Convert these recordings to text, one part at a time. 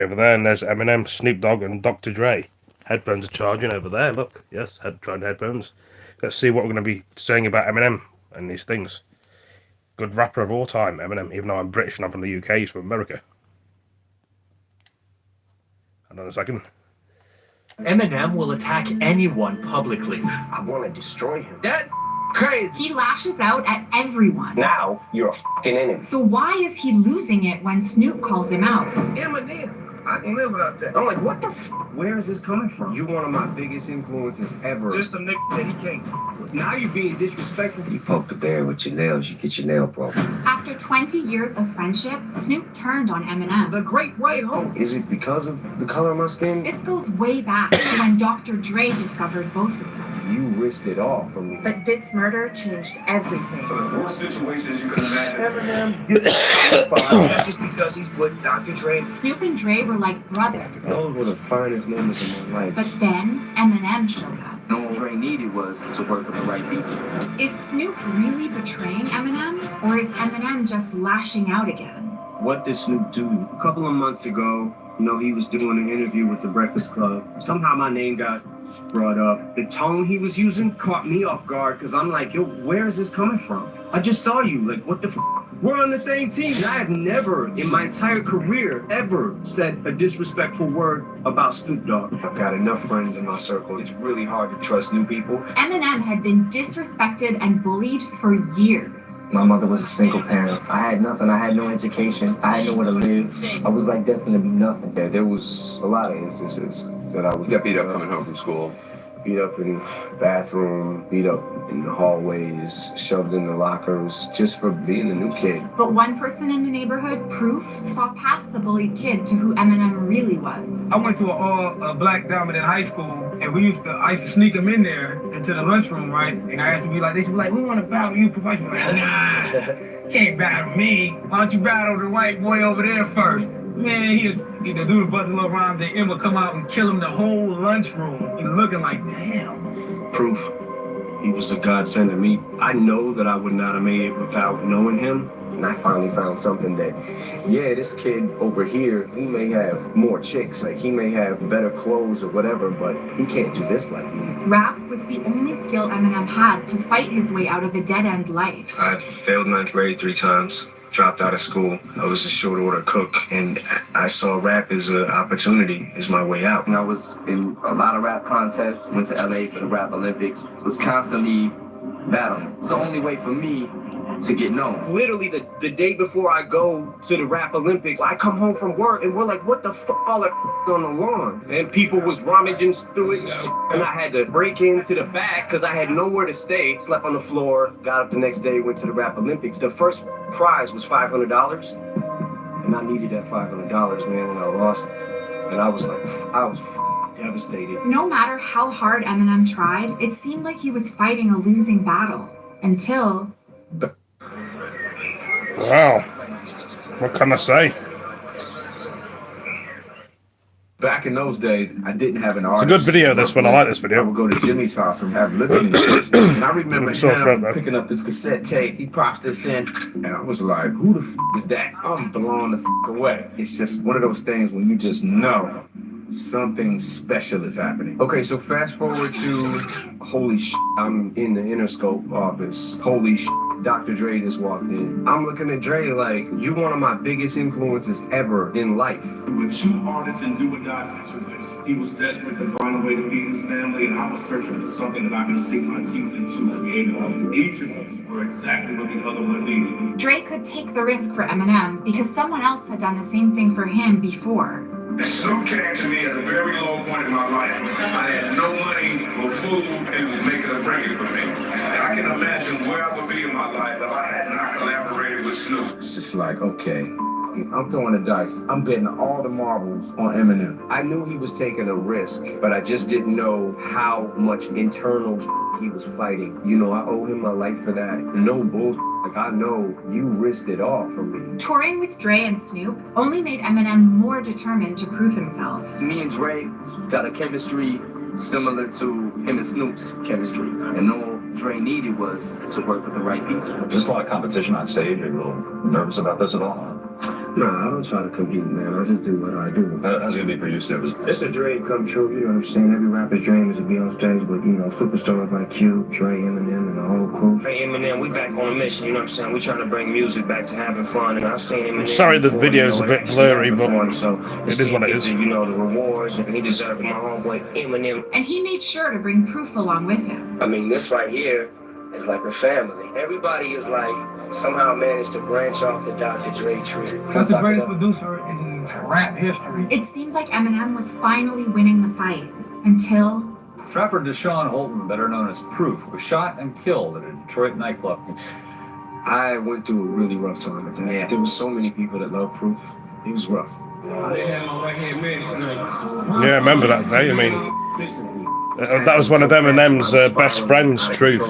over there, and there's Eminem, Snoop Dogg, and Dr. Dre. Headphones are charging over there. Look, yes, tried headphones. Let's see what we're going to be saying about Eminem and these things. Good rapper of all time, Eminem. Even though I'm British and I'm from the UK, he's from America. Hold on a second. Eminem will attack anyone publicly. I want to destroy him. That crazy. He lashes out at everyone. Now you're a fucking enemy. So why is he losing it when Snoop calls him out? Eminem. I can live without that. I'm like, what the Where is this coming from? You one of my biggest influences ever. Just a nigga that he can't with. Now you're being disrespectful. You poke the bear with your nails, you get your nail broken. After 20 years of friendship, Snoop turned on Eminem. The Great White Hope. Is it because of the color of my skin? This goes way back to when Dr. Dre discovered both of them. You risked it all for me. But this murder changed everything. The worst situations you can imagine. Eminem That's just because he's with Dr. Dre. Snoop and Dre were like brothers. Those were the finest moments of my life. But then Eminem showed up. All Dre needed was to work with the right people. Is Snoop really betraying Eminem? Or is Eminem just lashing out again? What did Snoop do? A couple of months ago, he was doing an interview with the Breakfast Club. Somehow my name got brought up. The tone he was using caught me off guard because I'm like, yo, where is this coming from? I just saw you. Like, what the f? We're on the same team. I have never in my entire career ever said a disrespectful word about Snoop Dogg. I've got enough friends in my circle. It's really hard to trust new people. Eminem had been disrespected and bullied for years. My mother was a single parent. I had nothing. I had no education. I had nowhere to live. I was like destined to be nothing. Yeah, there was a lot of instances that I was You got beat up coming home from school. beat up in the bathroom, beat up in the hallways, shoved in the lockers, just for being a new kid. But one person in the neighborhood, Proof, saw past the bullied kid to who Eminem really was. I went to an all-black dominant high school, and I used to sneak them in there into the lunchroom, right? And I used to be like, they should be like, we want to battle you, Professor. I'm like, nah, can't battle me. Why don't you battle the white boy over there first? Man, he the dude bust a little rhyme, then Emma come out and kill him the whole lunchroom. He's looking like, damn. Proof. He was a godsend to me. I know that I would not have made it without knowing him. And I finally found something that, yeah, this kid over here, he may have more chicks, like he may have better clothes or whatever, but he can't do this like me. Rap was the only skill Eminem had to fight his way out of a dead-end life. I failed ninth grade 3 times. Dropped out of school. I was a short order cook, and I saw rap as an opportunity, as my way out. And I was in a lot of rap contests, went to LA for the Rap Olympics, was constantly battling. It's the only way for me to get known. Literally the day before I go to the Rap Olympics, I come home from work and we're like, what the fuck all that on the lawn? And people was rummaging through it, and I had to break into the back because I had nowhere to stay. Slept on the floor, got up the next day, went to the Rap Olympics. The first prize was $500, and I needed that $500, man, and I lost. And I was like, I was devastated. No matter how hard Eminem tried, it seemed like he was fighting a losing battle. Until... Wow. What can I say? Back in those days, I didn't have an It's artist. a good video, this one. I like this I video. would go to Jimmy's house and have listening sessions. And I remember Sore throat, him though. picking up this cassette tape. He pops this in, and I was like, who the is that? I'm blown the away. It's just one of those things when you just know something special is happening. Okay, so fast forward to, holy shit, I'm in the Interscope office. Holy shit, Dr. Dre just walked in. I'm looking at Dre like, you one of my biggest influences ever in life. With 2 artists in do or die situation, he was desperate to find a way to feed his family, and I was searching for something that I could sink my teeth into and be able to. Each of us were exactly what the other one needed. Dre could take the risk for Eminem because someone else had done the same thing for him before. Snoop came to me at a very low point in my life. I had no money for food, and he was making a break for me. And I can imagine where I would be in my life if I had not collaborated with Snoop. It's just like, okay, I'm throwing the dice. I'm betting all the marbles on Eminem. I knew he was taking a risk, but I just didn't know how much internal he was fighting. I owe him my life for that. No bullshit. Like, I know you risked it all for me. Touring with Dre and Snoop only made Eminem more determined to prove himself. Me and Dre got a chemistry similar to him and Snoop's chemistry. And all Dre needed was to work with the right people. There's a lot of competition on stage. Are you a little nervous about this at all? Nah, I don't try to compete, man. I just do what I do. How's it gonna be for you, Stebbs? It's a dream come true, you know what I'm saying? Every rapper's dream is to be on stage with, you know, superstars like Q, Dre, Eminem, and the whole crew. Hey, Eminem, we back on a mission, you know what I'm saying? We trying to bring music back to having fun, and I've seen Eminem. I'm sorry the before, video's you know, a bit blurry, but fun, so it is what it is. You know, the rewards, and he deserved my homeboy Eminem. And he made sure to bring proof along with him. I mean, this right here is like a family. Everybody is like somehow managed to branch off the Dr. Dre tree. That's the greatest producer in rap history. It seemed like Eminem was finally winning the fight until Rapper Deshaun Holton, better known as Proof, was shot and killed at a Detroit nightclub. I went through a really rough time at that. Yeah. There was so many people that loved Proof. It was rough. Yeah, I remember that day. I mean, that was one of Eminem's best friends, Truth.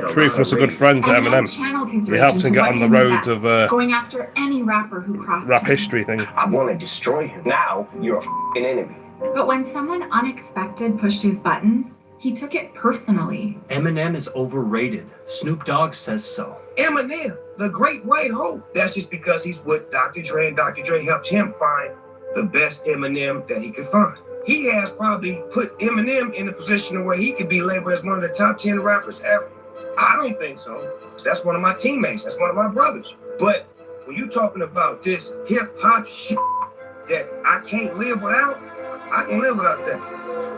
Truth was a good friend to Eminem. channeled his He rage helped him into get what on the he knew road best, of going after any rapper who crossed rap him. history thing. I want to destroy him. Now you're a f***ing enemy. But when someone unexpected pushed his buttons, he took it personally. Eminem is overrated. Snoop Dogg says so. Eminem, the great white hope. That's just because he's with Dr. Dre, and Dr. Dre helped him find the best Eminem that he could find. He has probably put Eminem in a position where he could be labeled as one of the top 10 rappers ever. I don't think so. That's one of my teammates. That's one of my brothers. But when you're talking about this hip hop shit that I can't live without, I can live without that.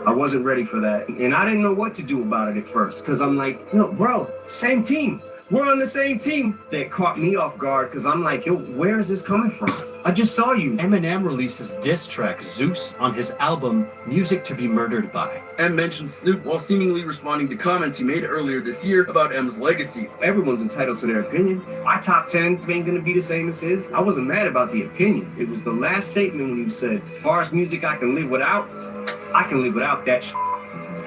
I wasn't ready for that. And I didn't know what to do about it at first. Because I'm like, yo, bro, same team. We're on the same team. That caught me off guard because I'm like, yo, where is this coming from? I just saw you. Eminem releases diss track Zeus on his album Music to Be Murdered By. M mentioned Snoop while seemingly responding to comments he made earlier this year about M's legacy. Everyone's entitled to their opinion. My top 10 ain't gonna be the same as his. I wasn't mad about the opinion. It was the last statement when he said, as far as music I can live without, I can live without that shit.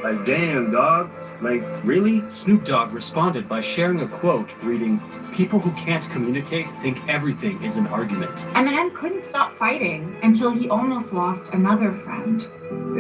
Like, damn, dog. Like, really? Snoop Dogg responded by sharing a quote reading, "People who can't communicate think everything is an argument." Eminem couldn't stop fighting until he almost lost another friend.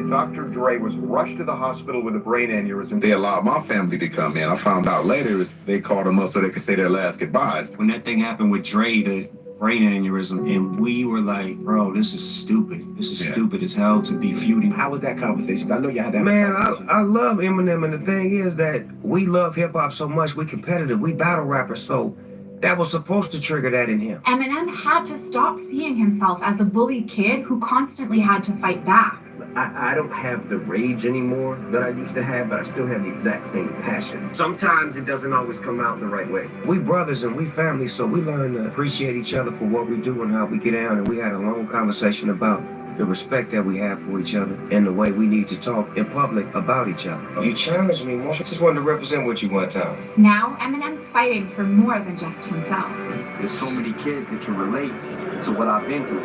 Dr. Dre was rushed to the hospital with a brain aneurysm. They allowed my family to come in. I found out later they called him up so they could say their last goodbyes. When that thing happened with Dre, the brain aneurysm, and we were like, bro, this is stupid. This is stupid as hell to be feuding. How was that conversation? I know you had that. Man, I love Eminem, and the thing is that we love hip hop so much, we competitive, we battle rappers, so that was supposed to trigger that in him. Eminem had to stop seeing himself as a bullied kid who constantly had to fight back. I don't have the rage anymore that I used to have, but I still have the exact same passion. Sometimes it doesn't always come out the right way. We brothers and we family, so we learn to appreciate each other for what we do and how we get down, and we had a long conversation about the respect that we have for each other and the way we need to talk in public about each other. You challenged me, Marshall. Just wanted to represent what you one time. Now Eminem's fighting for more than just himself. There's so many kids that can relate to what I've been through.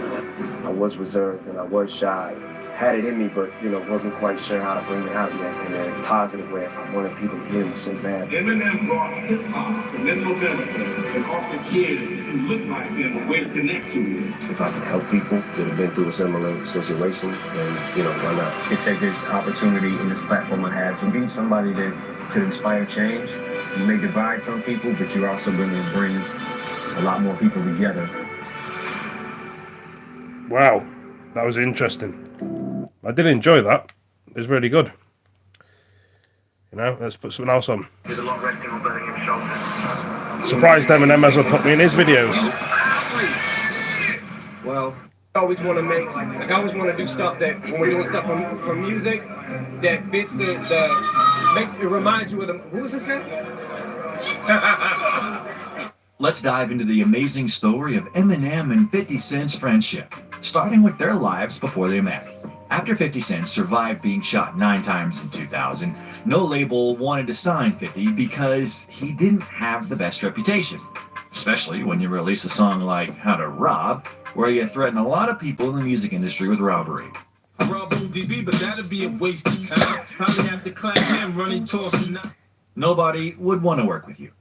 I was reserved and I was shy. Had it in me, but wasn't quite sure how to bring it out yet in a positive way. I wanted people to hear me so bad. Eminem brought hip-hop to mental benefit and offered kids who look like him a way to connect to him. If I could help people that have been through a similar situation, then, why not? I could take this opportunity and this platform I have to be somebody that could inspire change. You may divide some people, but you're also going to bring a lot more people together. Wow, that was interesting. I did enjoy that. It was really good. Let's put something else on. Surprised Eminem hasn't put me in his videos. Well, I always want to I always want to do stuff that, when we're doing stuff for music, that fits it reminds you of who is this man? Let's dive into the amazing story of Eminem and 50 Cent's friendship, starting with their lives before they met. After 50 Cent survived being shot 9 times in 2000, no label wanted to sign 50 because he didn't have the best reputation, especially when you release a song like How to Rob, where you threaten a lot of people in the music industry with robbery. Nobody would want to work with you.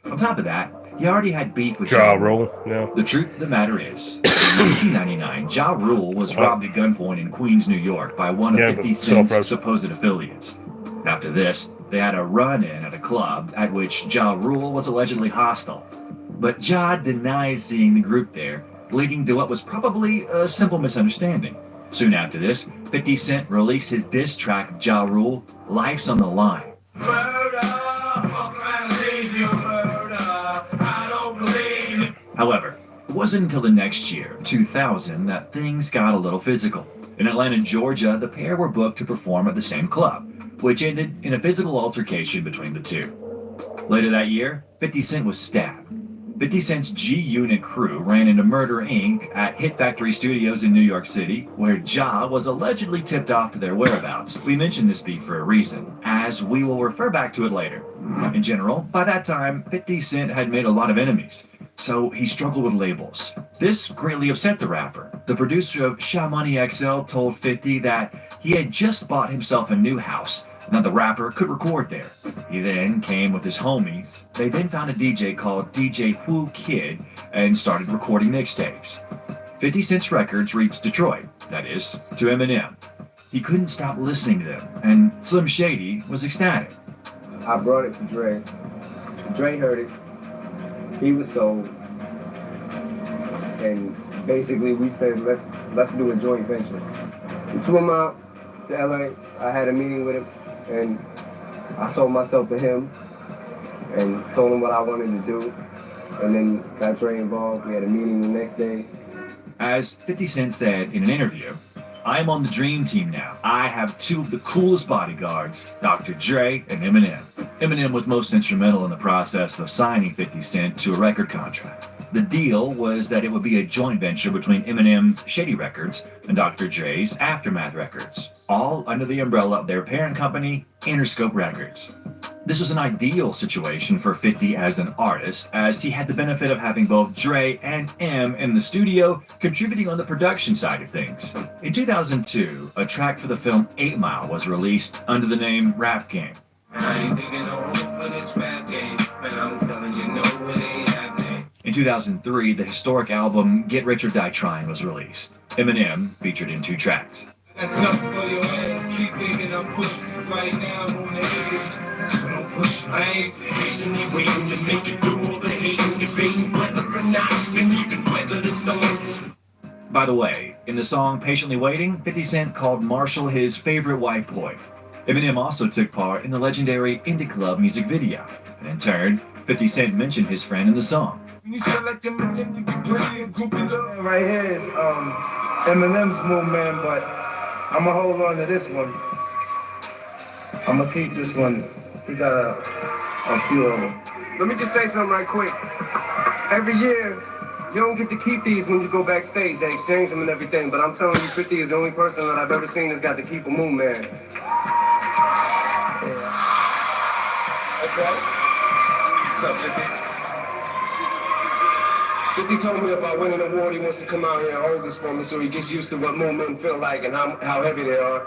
On top of that, he already had beef with Ja Rule. Yeah. The truth of the matter is, in 1999, Ja Rule was robbed at gunpoint in Queens, New York by one of 50 Cent's supposed affiliates. After this, they had a run-in at a club at which Ja Rule was allegedly hostile. But Ja denies seeing the group there leading to what was probably a simple misunderstanding. Soon after this, 50 Cent released his diss track Ja Rule, Life's on the Line. However, it wasn't until the next year, 2000, that things got a little physical. In Atlanta, Georgia, the pair were booked to perform at the same club, which ended in a physical altercation between the two. Later that year, 50 Cent was stabbed. 50 Cent's G-Unit crew ran into Murder Inc. at Hit Factory Studios in New York City, where Ja was allegedly tipped off to their whereabouts. We mention this beef for a reason, as we will refer back to it later. In general, by that time, 50 Cent had made a lot of enemies, so he struggled with labels. This greatly upset the rapper. The producer of Sha Money XL told 50 that he had just bought himself a new house. Now the rapper could record there. He then came with his homies. They then found a DJ called DJ Who Kid and started recording mixtapes. 50 Cent's records reached Detroit, that is, to Eminem. He couldn't stop listening to them, and Slim Shady was ecstatic. I brought it to Dre. Dre heard it. He was sold. And basically we said, let's do a joint venture. We flew him out to LA. I had a meeting with him. And I sold myself to him and told him what I wanted to do. And then got Dre involved. We had a meeting the next day. As 50 Cent said in an interview, "I'm on the dream team now. I have two of the coolest bodyguards, Dr. Dre and Eminem." Eminem was most instrumental in the process of signing 50 Cent to a record contract. The deal was that it would be a joint venture between Eminem's Shady Records and Dr. Dre's Aftermath Records, all under the umbrella of their parent company, Interscope Records. This was an ideal situation for 50 as an artist, as he had the benefit of having both Dre and M in the studio, contributing on the production side of things. In 2002, a track for the film 8 Mile was released under the name Rap Game. In 2003, the historic album Get Rich or Die Trying was released. Eminem featured in 2 tracks. By the way, in the song Patiently Waiting, 50 Cent called Marshall his favorite white boy. Eminem also took part in the legendary Indie Club music video, and in turn, 50 Cent mentioned his friend in the song. Right here is Eminem's movement, but I'm gonna hold on to this one. I'm gonna keep this one. He got a few of them. Let me just say something right quick. Every year, you don't get to keep these when you go backstage. They exchange them and everything, but I'm telling you, 50 is the only person that I've ever seen that's got to keep a moon man. Okay. What's up, 50? 50 told me if I win an award, he wants to come out here and hold this for me so he gets used to what moon men feel like and how heavy they are,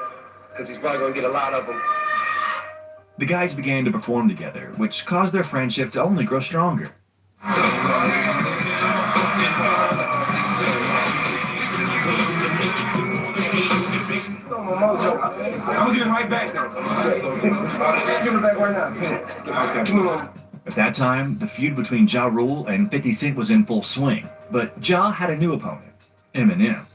because he's probably going to get a lot of them. The guys began to perform together, which caused their friendship to only grow stronger. I'm getting right back though. Give it back right now. Come on. At that time, the feud between Ja Rule and 50 Cent was in full swing, but Ja had a new opponent, Eminem.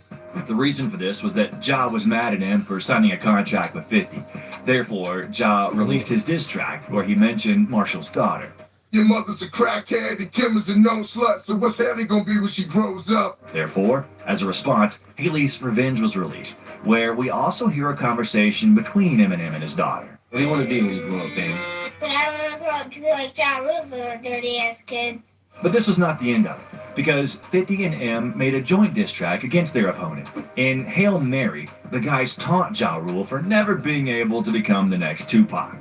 The reason for this was that Ja was mad at him for signing a contract with 50. Therefore, Ja released his diss track where he mentioned Marshall's daughter. Your mother's a crackhead and Kim is a known slut, so what's Haley gonna be when she grows up? Therefore, as a response, Haley's Revenge was released, where we also hear a conversation between Eminem and his daughter. What do you want to be when you grow up, baby? But I don't want to grow up to be like Ja Rule's little dirty-ass kid. But this was not the end of it, because 50 and M made a joint diss track against their opponent. In Hail Mary, the guys taunt Ja Rule for never being able to become the next Tupac.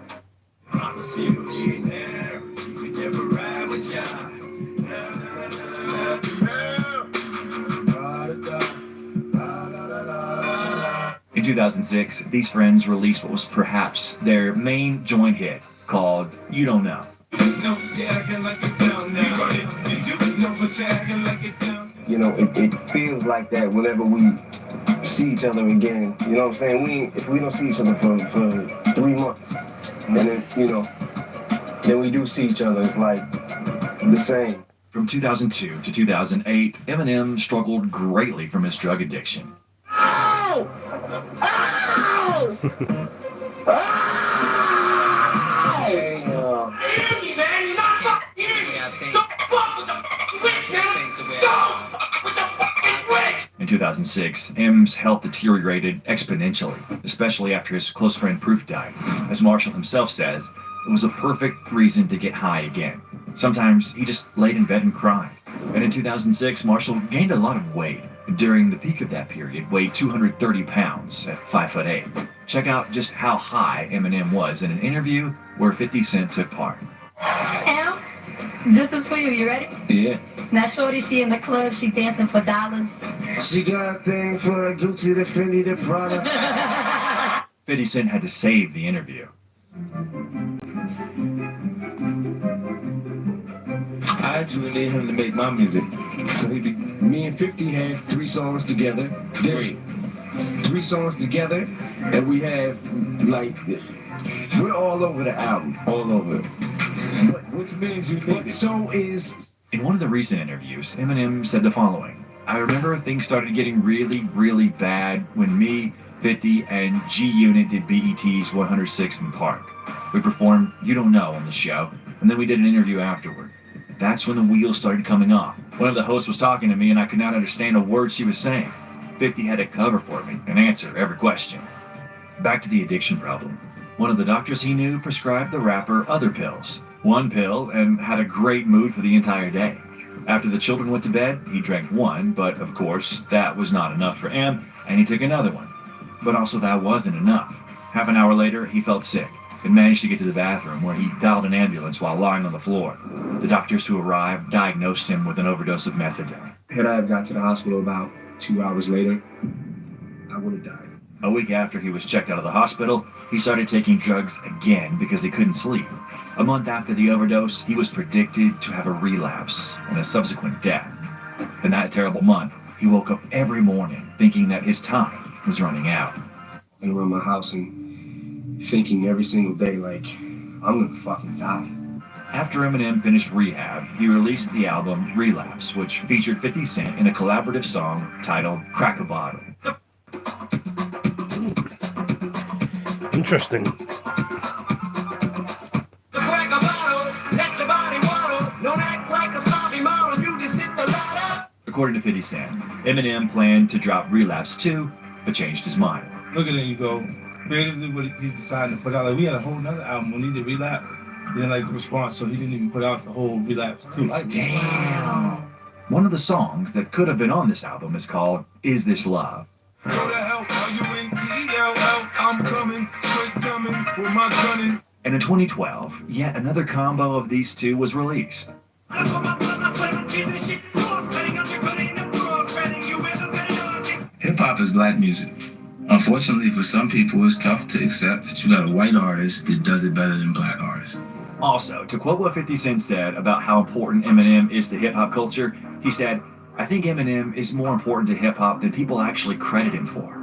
In 2006, these friends released what was perhaps their main joint hit, called You Don't Know. You know, it feels like that whenever we see each other again. You know what I'm saying? If we don't see each other for 3 months, and then, you know, then we do see each other, it's like the same. From 2002 to 2008, Eminem struggled greatly from his drug addiction. Ow! Ow! Andy, man, you're not fucking Andy! Don't fuck with the fucking witch, man! Don't fuck with the fucking witch! In 2006, M's health deteriorated exponentially, especially after his close friend Proof died. As Marshall himself says, it was a perfect reason to get high again. Sometimes he just laid in bed and cried. And in 2006, Marshall gained a lot of weight. During the peak of that period, weighed 230 pounds at 5'8". Check out just how high Eminem was in an interview where 50 Cent took part. Em, this is for you. You ready? Yeah. Now, shorty, she in the club. She dancing for dollars. She got a thing for the Gucci, the Fendi, the Prada. 50 Cent had to save the interview. I actually need him to make my music. So me and 50 had 3 songs together. There's 3 songs together, and we have, like, we're all over the album, all over. Which means you think so is... In one of the recent interviews, Eminem said the following: I remember things started getting really, really bad when me, 50, and G-Unit did BET's 106th and Park. We performed You Don't Know on the show, and then we did an interview afterward. That's when the wheels started coming off. One of the hosts was talking to me and I could not understand a word she was saying. 50 had to cover for me and answer every question. Back to the addiction problem. One of the doctors he knew prescribed the rapper other pills. One pill and had a great mood for the entire day. After the children went to bed, he drank one, but of course, that was not enough for him, and he took another one. But also that wasn't enough. Half an hour later, he felt sick and managed to get to the bathroom where he dialed an ambulance while lying on the floor. The doctors who arrived diagnosed him with an overdose of methadone. Had I have got to the hospital about 2 hours later, I would have died. A week after he was checked out of the hospital, he started taking drugs again because he couldn't sleep. A month after the overdose, he was predicted to have a relapse and a subsequent death. In that terrible month, he woke up every morning thinking that his time was running out. And around my house and thinking every single day, like, I'm gonna fucking die. After Eminem finished rehab, he released the album Relapse, which featured 50 Cent in a collaborative song titled Crack a Bottle. Interesting. According to 50 Cent, Eminem planned to drop Relapse 2, but changed his mind. Look at it, you go. Creatively, what he's decided to put out, like, we had a whole nother album when he did Relapse. He didn't like the response, so he didn't even put out the whole Relapse too. Like, damn. One of the songs that could have been on this album is called Is This Love? Go to hell, are you in T-E-L-L? I'm coming, straight coming with my gunning. And in 2012, yet another combo of these two was released. Hip-hop is black music. Unfortunately, for some people, it's tough to accept that you got a white artist that does it better than black artists. Also, to quote what 50 Cent said about how important Eminem is to hip-hop culture, he said, I think Eminem is more important to hip-hop than people actually credit him for.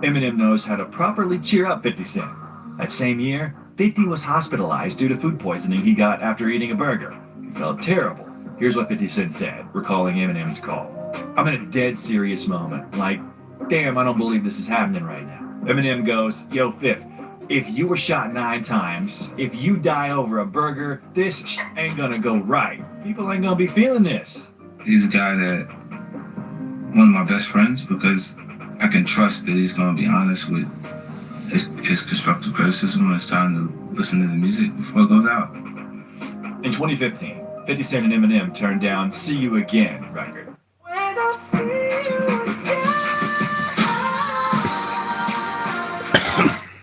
Eminem knows how to properly cheer up 50 Cent. That same year, 50 was hospitalized due to food poisoning he got after eating a burger. He felt terrible. Here's what 50 Cent said, recalling Eminem's call. I'm in a dead serious moment. Like, damn, I don't believe this is happening right now. Eminem goes, yo, Fifth, if you were shot 9 times, if you die over a burger, this ain't gonna go right. People ain't gonna be feeling this. He's a guy that, one of my best friends, because I can trust that he's gonna be honest with his constructive criticism when it's time to listen to the music before it goes out. In 2015, 50 Cent and Eminem turned down See You Again record. When I see you again.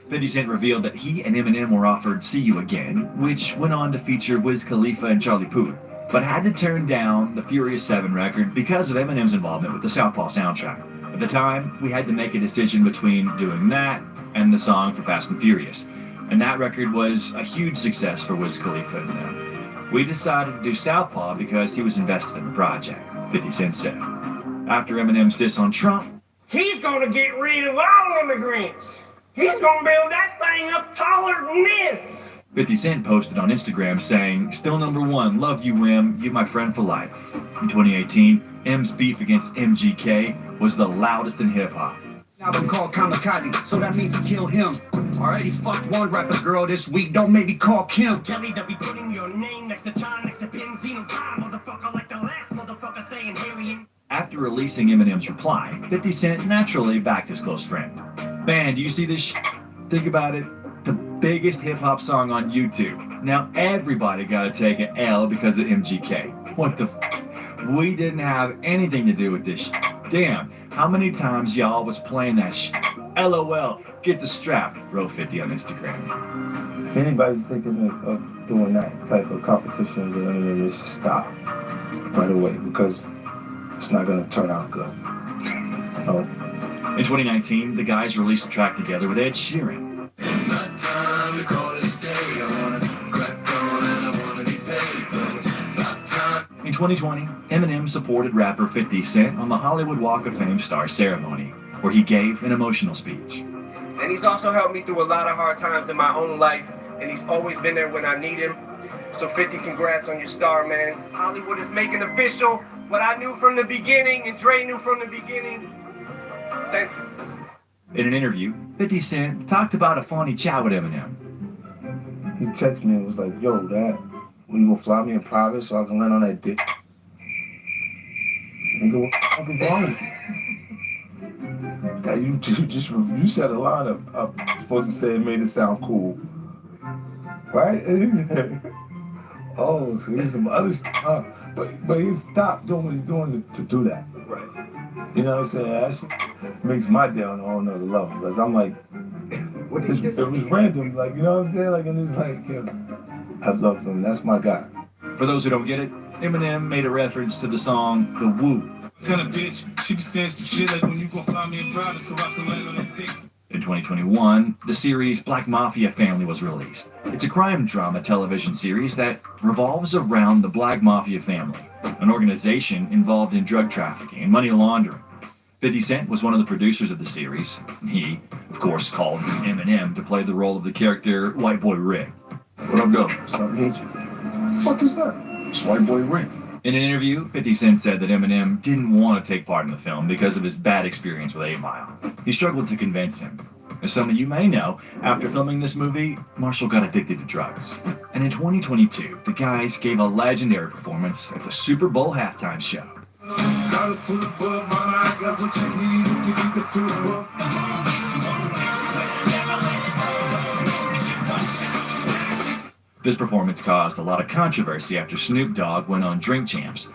50 Cent revealed that he and Eminem were offered See You Again, which went on to feature Wiz Khalifa and Charlie Puth, but had to turn down the Furious 7 record because of Eminem's involvement with the Southpaw soundtrack. At the time, we had to make a decision between doing that and the song for Fast and Furious, and that record was a huge success for Wiz Khalifa and them. We decided to do Southpaw because he was invested in the project, 50 Cent said. After Eminem's diss on Trump, he's gonna get rid of all immigrants. He's gonna build that thing up taller than this. 50 Cent posted on Instagram saying, "Still number one, love you, M, you my friend for life." In 2018, M's beef against MGK was the loudest in hip-hop. Album called Kamikaze, so that means to kill him. Already fucked one rapper girl this week, don't make me call Kim. Kelly, they'll be putting your name next to John, next to Benzino, motherfucker, like the last motherfucker saying alien. After releasing Eminem's reply, 50 Cent naturally backed his close friend. "Man, do you see this Think about it. The biggest hip-hop song on YouTube. Now everybody gotta take an L because of MGK. What the We didn't have anything to do with this Damn, how many times y'all was playing that LOL, get the strap, wrote 50 on Instagram. If anybody's thinking of doing that type of competition with anyone, they should stop right away because it's not going to turn out good. No. In 2019, the guys released a track together with Ed Sheeran. In 2020, Eminem supported rapper 50 Cent on the Hollywood Walk of Fame star ceremony, where he gave an emotional speech. And he's also helped me through a lot of hard times in my own life, and he's always been there when I need him. So 50, congrats on your star, man. Hollywood is making official what I knew from the beginning, and Dre knew from the beginning. Thank you. In an interview, 50 Cent talked about a funny chat with Eminem. He texted me and was like, "Yo, Dad, when you gonna fly me in private so I can land on that dick?" Nigga, what the fuck is wrong with you? That you said a line up supposed to say it made it sound cool. Right? Oh, so here's some other stuff. But he stopped doing what he's doing to do that. Right. You know what I'm saying? That shit makes my day on a whole nother level. Because I'm like, it was random. Like, you know what I'm saying? Like, and it's like, yeah, I love him. That's my guy. For those who don't get it, Eminem made a reference to the song The Woo. Kind of bitch, she be saying some shit like when you gonna fly me in private so I can land on that dick. In 2021, the series Black Mafia Family was released. It's a crime drama television series that revolves around the Black Mafia family, an organization involved in drug trafficking and money laundering. 50 Cent was one of the producers of the series. He, of course, called Eminem to play the role of the character White Boy Rick. What up, though? Something hit you. What the fuck is that? It's White Boy Rick. In an interview, 50 Cent said that Eminem didn't want to take part in the film because of his bad experience with 8 Mile. He struggled to convince him. As some of you may know, after filming this movie, Marshall got addicted to drugs. And in 2022, the guys gave a legendary performance at the Super Bowl halftime show. This performance caused a lot of controversy after Snoop Dogg went on Drink Champs.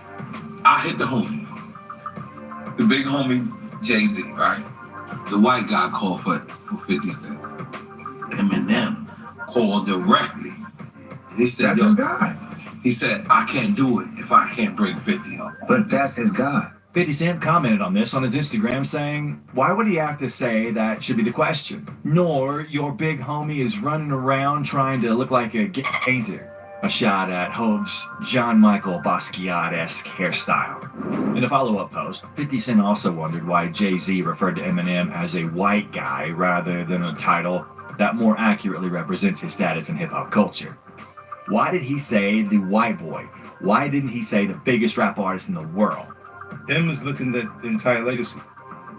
I hit the homie. The big homie, Jay-Z, right? The white guy called for 50 Cent. Eminem called directly. And he said, that's his guy. He said, "I can't do it if I can't bring 50 up." But that's his guy. 50 Cent commented on this on his Instagram saying, "Why would he have to say that should be the question? Nor your big homie is running around trying to look like a painter." A shot at Hove's Jean-Michel Basquiat-esque hairstyle. In a follow-up post, 50 Cent also wondered why Jay-Z referred to Eminem as a white guy rather than a title that more accurately represents his status in hip-hop culture. Why did he say the white boy? Why didn't he say the biggest rap artist in the world? M is looking at the entire legacy.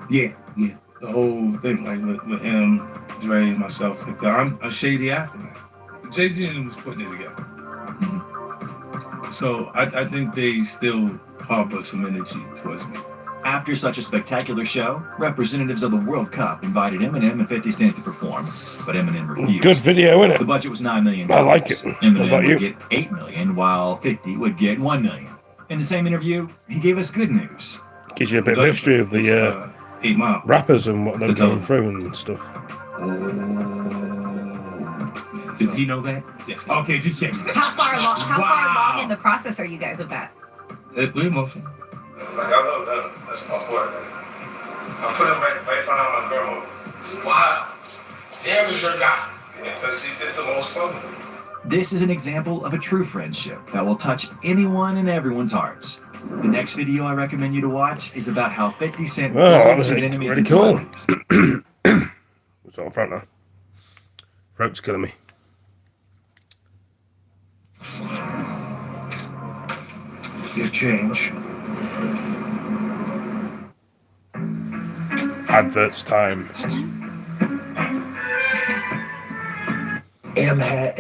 Yeah. The whole thing, like with M, Dre, and myself. Like I'm a shady aftermath. Jay-Z and him was putting it together. So I think they still harbor some energy towards me. After such a spectacular show, representatives of the World Cup invited Eminem and 50 Cent to perform, but Eminem refused. Good video, isn't it? The budget was $9 million. I like it. Eminem would get $8 million, while 50 would get $1 million. In the same interview, he gave us good news. Gives you a bit of history of the 8 Mile rappers and what they've gone through and stuff. Does he know that? Yes. Okay, just checking. How far along in the process are you guys of that? We're emotional. Like, I love that. That's my boy. I put him right behind my grandma. Wow. Damn, is your guy. Because he did the most for me. This is an example of a true friendship that will touch anyone and everyone's hearts. The next video I recommend you to watch is about how 50 Cent that his enemies really and cool. celebrities. It's on front now. Rope's killing me. You change. Adverts time. M had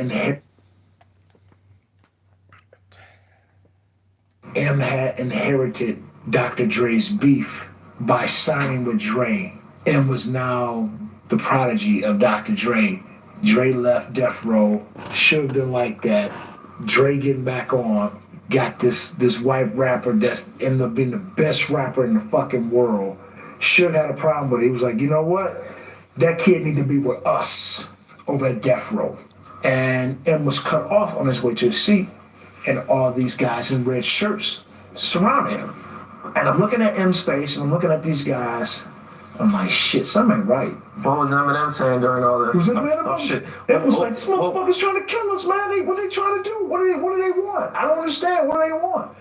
inherited Dr. Dre's beef by signing with Dre. M was now the prodigy of Dr. Dre. Dre left Death Row. Suge didn't like that. Dre getting back on. Got this white rapper that's ended up being the best rapper in the fucking world. Suge had a problem with it. He was like, you know what? That kid need to be with us over at Death Row. And M was cut off on his way to his seat, and all these guys in red shirts surrounded him. And I'm looking at M's face, and I'm looking at these guys. I'm like, shit, something ain't right. What was Eminem saying during all this? It was like, man, it was like, this motherfucker's trying to kill us, man. What are they trying to do? What do they want? I don't understand. What do they want?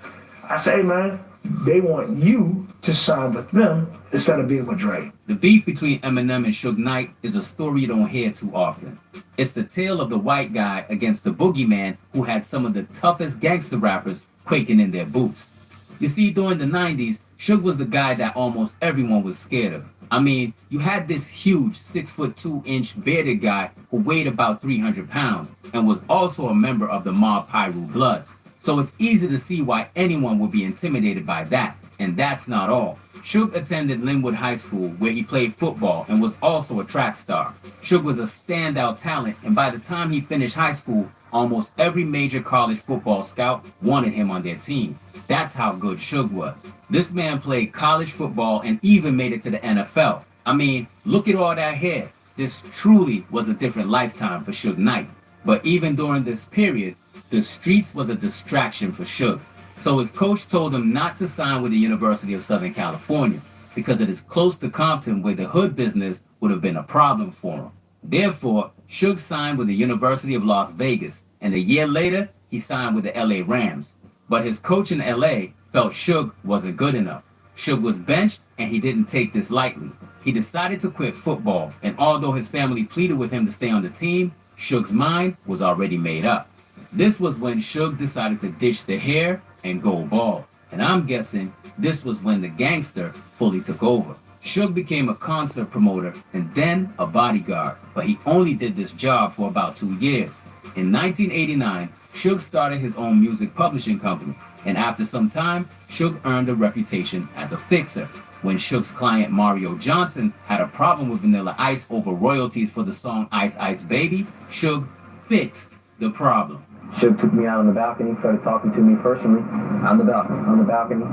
I say, hey, man, they want you to sign with them instead of being with Dre. The beef between Eminem and Suge Knight is a story you don't hear too often. It's the tale of the white guy against the boogeyman who had some of the toughest gangster rappers quaking in their boots. You see, during the 90s, Suge was the guy that almost everyone was scared of. I mean, you had this huge 6'2" bearded guy who weighed about 300 pounds and was also a member of the mob Pyru Bloods. So it's easy to see why anyone would be intimidated by that. And that's not all. Suge attended Linwood High School where he played football and was also a track star. Suge was a standout talent, and by the time he finished high school, almost every major college football scout wanted him on their team. That's how good Suge was. This man played college football and even made it to the NFL. I mean, look at all that hair. This truly was a different lifetime for Suge Knight. But even during this period, the streets was a distraction for Suge. So his coach told him not to sign with the University of Southern California because it is close to Compton where the hood business would have been a problem for him. Therefore, Suge signed with the University of Las Vegas, and a year later, he signed with the LA Rams. But his coach in LA felt Suge wasn't good enough. Suge was benched, and he didn't take this lightly. He decided to quit football, and although his family pleaded with him to stay on the team, Suge's mind was already made up. This was when Suge decided to ditch the hair and go bald. And I'm guessing this was when the gangster fully took over. Suge became a concert promoter and then a bodyguard, but he only did this job for about 2 years. In 1989, Suge started his own music publishing company, and after some time, Suge earned a reputation as a fixer. When Suge's client Mario Johnson had a problem with Vanilla Ice over royalties for the song Ice Ice Baby, Suge fixed the problem. Suge took me out on the balcony, started talking to me personally. On the balcony.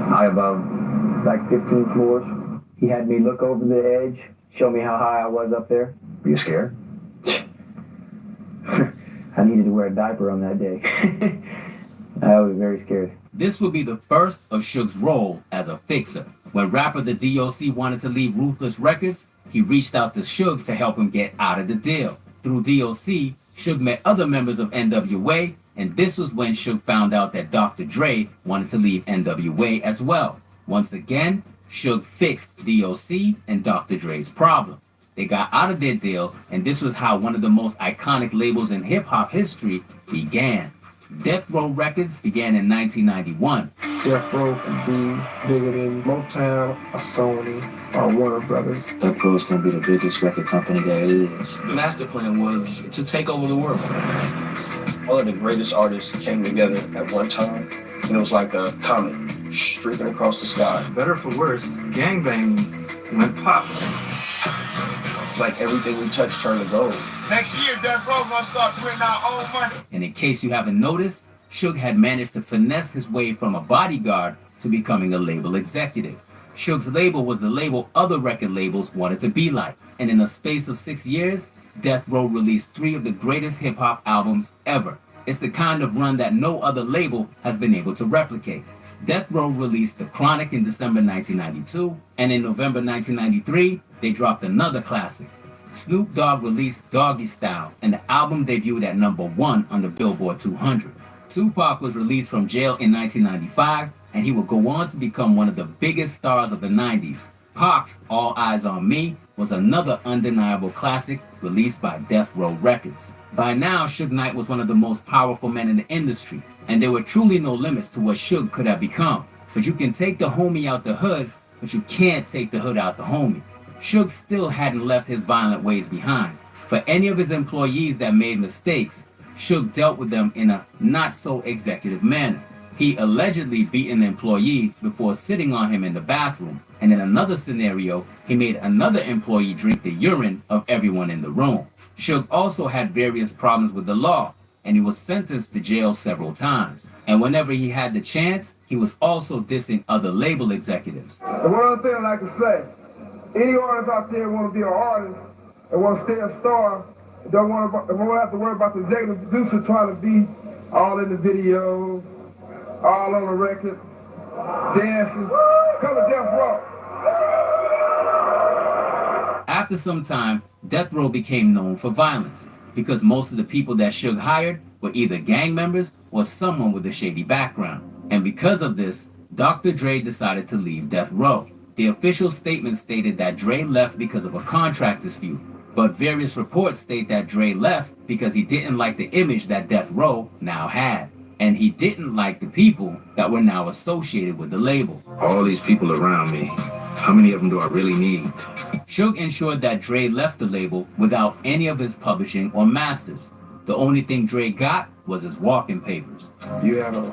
High about like 15 floors. He had me look over the edge, show me how high I was up there. Were you scared? I needed to wear a diaper on that day. I was very scared. This would be the first of Suge's role as a fixer. When rapper the DOC wanted to leave Ruthless Records, he reached out to Suge to help him get out of the deal. Through DOC, Suge met other members of NWA, and this was when Suge found out that Dr. Dre wanted to leave NWA as well. Once again, Suge fixed DOC and Dr. Dre's problem. They got out of their deal, and this was how one of the most iconic labels in hip-hop history began. Death Row Records began in 1991. Death Row could be bigger than Motown or Sony or Warner Brothers. Death Row is going to be the biggest record company there is. The master plan was to take over the world. All of the greatest artists came together at one time, and it was like a comet streaking across the sky. Better for worse, gangbang went pop. Like everything we touched turned to gold. Next year, Death Row gonna start printing our own money. And in case you haven't noticed, Suge had managed to finesse his way from a bodyguard to becoming a label executive. Suge's label was the label other record labels wanted to be like. And in a space of 6 years, Death Row released 3 of the greatest hip-hop albums ever. It's the kind of run that no other label has been able to replicate. Death Row released The Chronic in December 1992, and in November 1993, they dropped another classic. Snoop Dogg released Doggy Style, and the album debuted at #1 on the Billboard 200. Tupac was released from jail in 1995, and he would go on to become one of the biggest stars of the 90s. Pac's All Eyes on Me was another undeniable classic released by Death Row Records. By now, Suge Knight was one of the most powerful men in the industry, And there were truly no limits to what Suge could have become. But you can take the homie out the hood, but you can't take the hood out the homie. Suge still hadn't left his violent ways behind. For any of his employees that made mistakes, Suge dealt with them in a not-so-executive manner. He allegedly beat an employee before sitting on him in the bathroom, and in another scenario, he made another employee drink the urine of everyone in the room. Suge also had various problems with the law, and he was sentenced to jail several times. And whenever he had the chance, he was also dissing other label executives. And one other thing I like to say, any artist out there want to be an artist and want to stay a star, don't want to have to worry about the executive producer trying to be all in the videos, all on the record, dancing. Come to Death Row. After some time, Death Row became known for violence because most of the people that Suge hired were either gang members or someone with a shady background. And because of this, Dr. Dre decided to leave Death Row. The official statement stated that Dre left because of a contract dispute, but various reports state that Dre left because he didn't like the image that Death Row now had. And he didn't like the people that were now associated with the label. All these people around me, how many of them do I really need? Suge ensured that Dre left the label without any of his publishing or masters. The only thing Dre got was his walking papers. You have a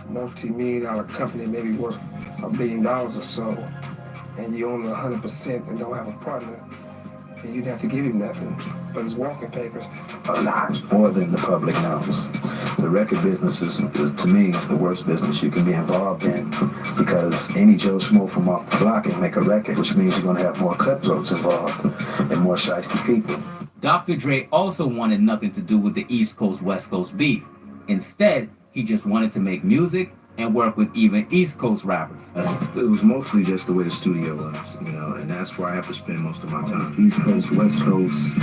multi-million-dollar company, maybe worth $1 billion or so, and you own 100% and don't have a partner, and you'd have to give him nothing but his walking papers. A lot more than the public knows. The record business is, to me, the worst business you can be involved in, because any Joe Schmo from off the block can make a record, which means you're going to have more cutthroats involved and more shiesty people. Dr. Dre also wanted nothing to do with the East Coast West Coast beef. Instead, he just wanted to make music and work with even East Coast rappers. It was mostly just the way the studio was, and that's where I have to spend most of my time. This East Coast, West Coast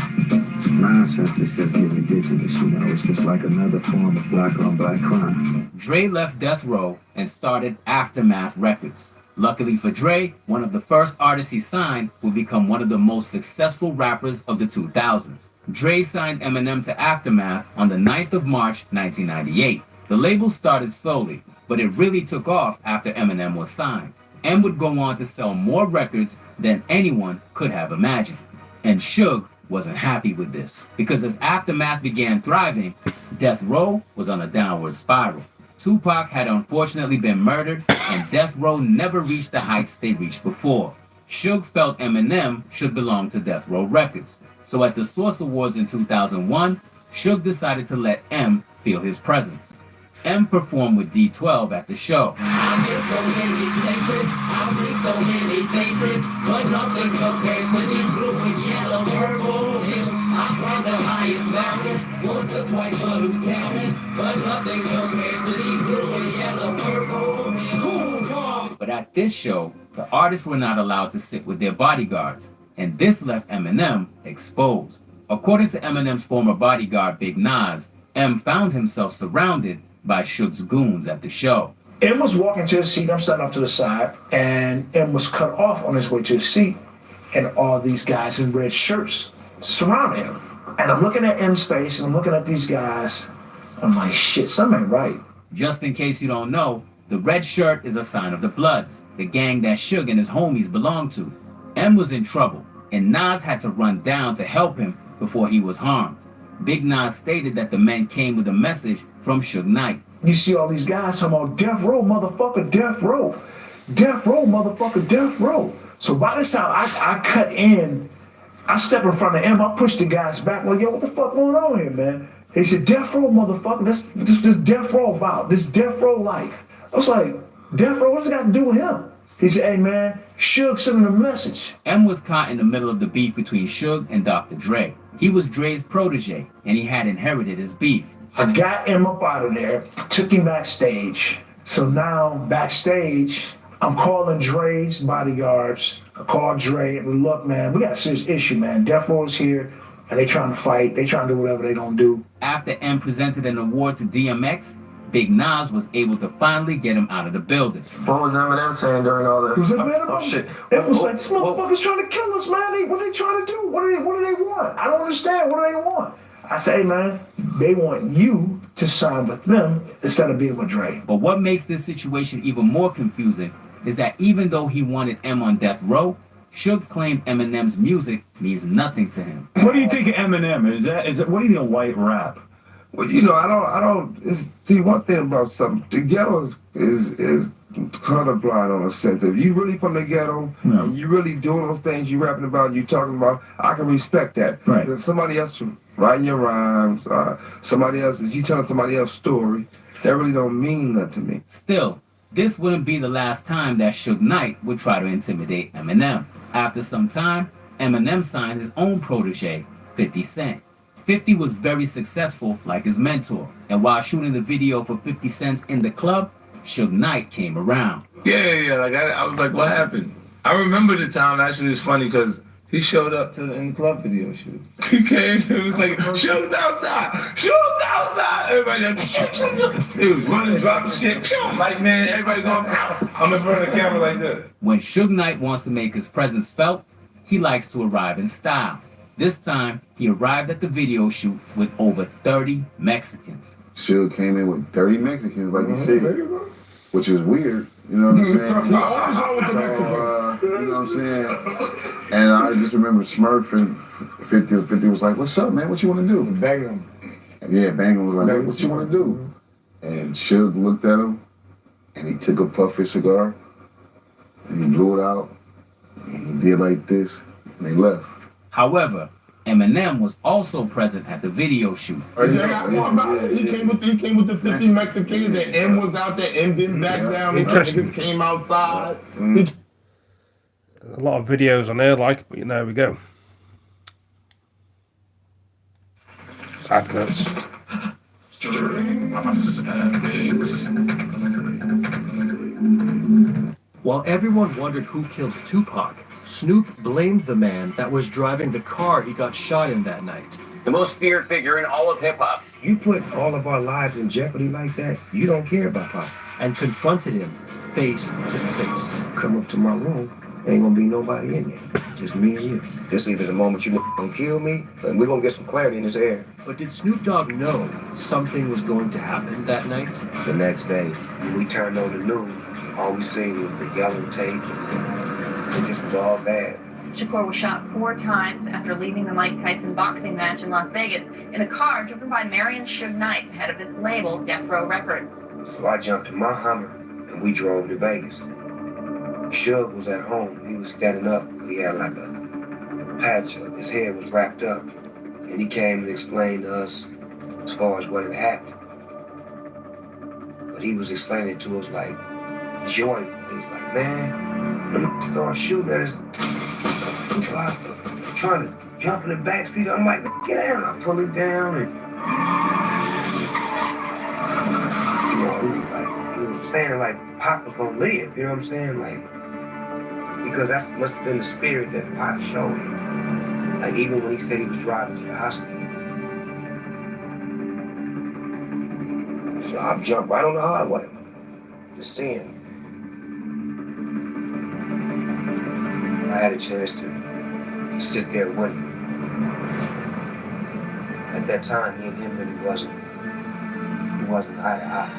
nonsense is just getting ridiculous, It's just like another form of black on black crime. Dre left Death Row and started Aftermath Records. Luckily for Dre, one of the first artists he signed would become one of the most successful rappers of the 2000s. Dre signed Eminem to Aftermath on the 9th of March, 1998. The label started slowly, but it really took off after Eminem was signed, and would go on to sell more records than anyone could have imagined. And Suge wasn't happy with this, because as Aftermath began thriving, Death Row was on a downward spiral. Tupac had unfortunately been murdered, and Death Row never reached the heights they reached before. Suge felt Eminem should belong to Death Row Records. So at the Source Awards in 2001, Suge decided to let M feel his presence. M performed with D12 at the show. I've been so many places, I've seen so many faces, but nothing compares to these blue and yellow purple hills. I climbed the highest mountain, once or twice, but who's counting? But nothing compares to these blue and yellow purple hills. But at this show, the artists were not allowed to sit with their bodyguards, and this left Eminem exposed. According to Eminem's former bodyguard, Big Nas, M found himself surrounded by Suge's goons at the show. M was walking to his seat, I'm standing off to the side, and M was cut off on his way to his seat, and all these guys in red shirts surrounding him. And I'm looking at M's face, and I'm looking at these guys, I'm like, shit, something ain't right. Just in case you don't know, the red shirt is a sign of the Bloods, the gang that Suge and his homies belonged to. M was in trouble, and Nas had to run down to help him before he was harmed. Big Nas stated that the men came with a message from Suge Knight. You see all these guys talking about Death Row, motherfucker, Death Row. Death Row, motherfucker, Death Row. So by this time, I cut in, I step in front of M, I push the guys back. Like, yo, what the fuck going on here, man? He said, Death Row, motherfucker, this Death Row about, this Death Row life. I was like, Death Row, what's it got to do with him? He said, hey, man, Suge sent him a message. M was caught in the middle of the beef between Suge and Dr. Dre. He was Dre's protege, and he had inherited his beef. I got him up out of there, took him backstage. So now, backstage, I'm calling Dre's bodyguards. I called Dre, and look, man, we got a serious issue, man. Death Row is here, and they trying to fight. They trying to do whatever they gonna do. After M presented an award to DMX, Big Nas was able to finally get him out of the building. What was Eminem saying during all this? Was it Oh, shit. It was like, this motherfucker's trying to kill us, man. What are they trying to do? What do they want? I don't understand. What do they want? I say, hey, man, they want you to sign with them instead of being with Dre. But what makes this situation even more confusing is that even though he wanted M on death row, Suge claimed Eminem's music means nothing to him. What do you think of Eminem? Is that what do you think of white rap? Well, you know, I don't. See, one thing about something, the ghetto is colorblind on a sense. If you really from the ghetto and you really doing those things you rapping about, you talking about, I can respect that. Right. If somebody else writing your rhymes, somebody else, if you telling somebody else's story, that really don't mean nothing to me. Still, this wouldn't be the last time that Suge Knight would try to intimidate Eminem. After some time, Eminem signed his own protege, 50 Cent. 50 was very successful like his mentor, and while shooting the video for 50 Cent's In the Club, Suge Knight came around. Yeah, like I was like, what happened? I remember the time, actually it's funny because he showed up to In the Club video shoot. He came, it was like, Suge's outside, Suge's outside. Everybody like, he was running, dropping shit, like, man, everybody going, I'm in front of the camera like that. When Suge Knight wants to make his presence felt, he likes to arrive in style. This time, he arrived at the video shoot with over 30 Mexicans. Suge came in with 30 Mexicans, like you said, which is weird, you know what I'm saying? He always wrong with the Mexicans. You know what I'm saying? And I just remember Smurf and 50 was like, what's up, man? What you want to do? Bang him. Yeah, Bang was like, hey, what you want to do? And Suge looked at him, and he took a puff of his cigar, and he blew it out, and he did like this, and they left. However, Eminem was also present at the video shoot. He came with the 50 Mexicans, and M was out there, M didn't back down, niggas came outside. A lot of videos on there, like, but there we go. Adverts. While everyone wondered who killed Tupac, Snoop blamed the man that was driving the car he got shot in that night. The most feared figure in all of hip-hop. You put all of our lives in jeopardy like that, you don't care about Pop. And confronted him face to face. Come up to my room, ain't gonna be nobody in there. Just me and you. This either the moment you gonna kill me, and we're gonna get some clarity in this air. But did Snoop Dogg know something was going to happen that night? The next day, when we turned on the news, all we seen was the yellow tape. It just was all bad. Shakur was shot 4 times after leaving the Mike Tyson boxing match in Las Vegas in a car driven by Marion Suge Knight, head of his label, Death Row Records. So I jumped in my Hummer, and we drove to Vegas. Suge was at home. He was standing up. He had like a patch. His head was wrapped up. And he came and explained to us as far as what had happened. But he was explaining to us like joyful. He was like, man, let me start shooting at us. Trying to jump in the back seat. I'm like, get down. I pull him down and he was saying like Pop was gonna live, you know what I'm saying? Like, because that must have been the spirit that Pop showed him. Like even when he said he was driving to the hospital. So I jumped right on the highway, just seeing. I had a chance to sit there with him. At that time, me and him really wasn't eye to eye.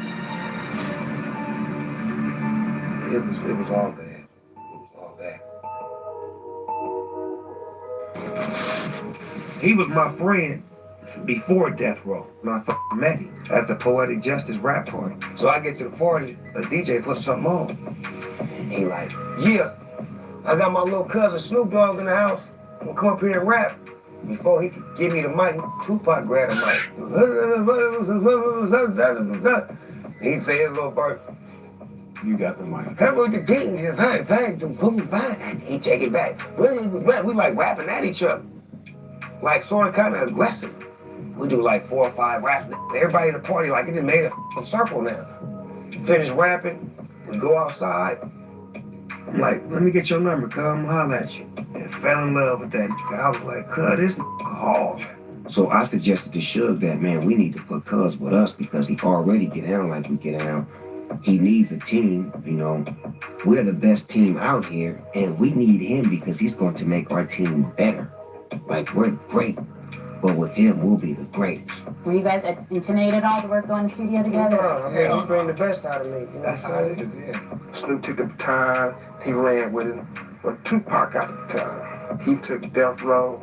It was all bad. It was all bad. He was my friend before Death Row. When I met him at the Poetic Justice rap party. So I get to the party, a DJ puts something on. He like, yeah, I got my little cousin Snoop Dogg in the house. I'm gonna come up here and rap. Before he could give me the mic, Tupac grabbed the mic. He'd say his little part. You got the mic. He take it back. We like rapping at each other. Like sort of kind of aggressive. We do like 4 or 5 raps. Everybody in the party like it just made a circle now. Finish rapping, we go outside. I'm like, let me get your number, cuz I'm gonna holler at you. And fell in love with that. I was like, cuz this hard. So I suggested to Suge that, man, we need to put cuz with us because he already get down like we get down. He needs a team, you know. We're the best team out here, and we need him because he's going to make our team better. Like, we're great. but with him, we'll be the greatest. Were you guys intimidated at all to work on the studio together? No, I mean, he bring the best out of me. You know what I'm saying? Yeah. Snoop took the baton, he ran with it. But Tupac got the baton. He took Death Row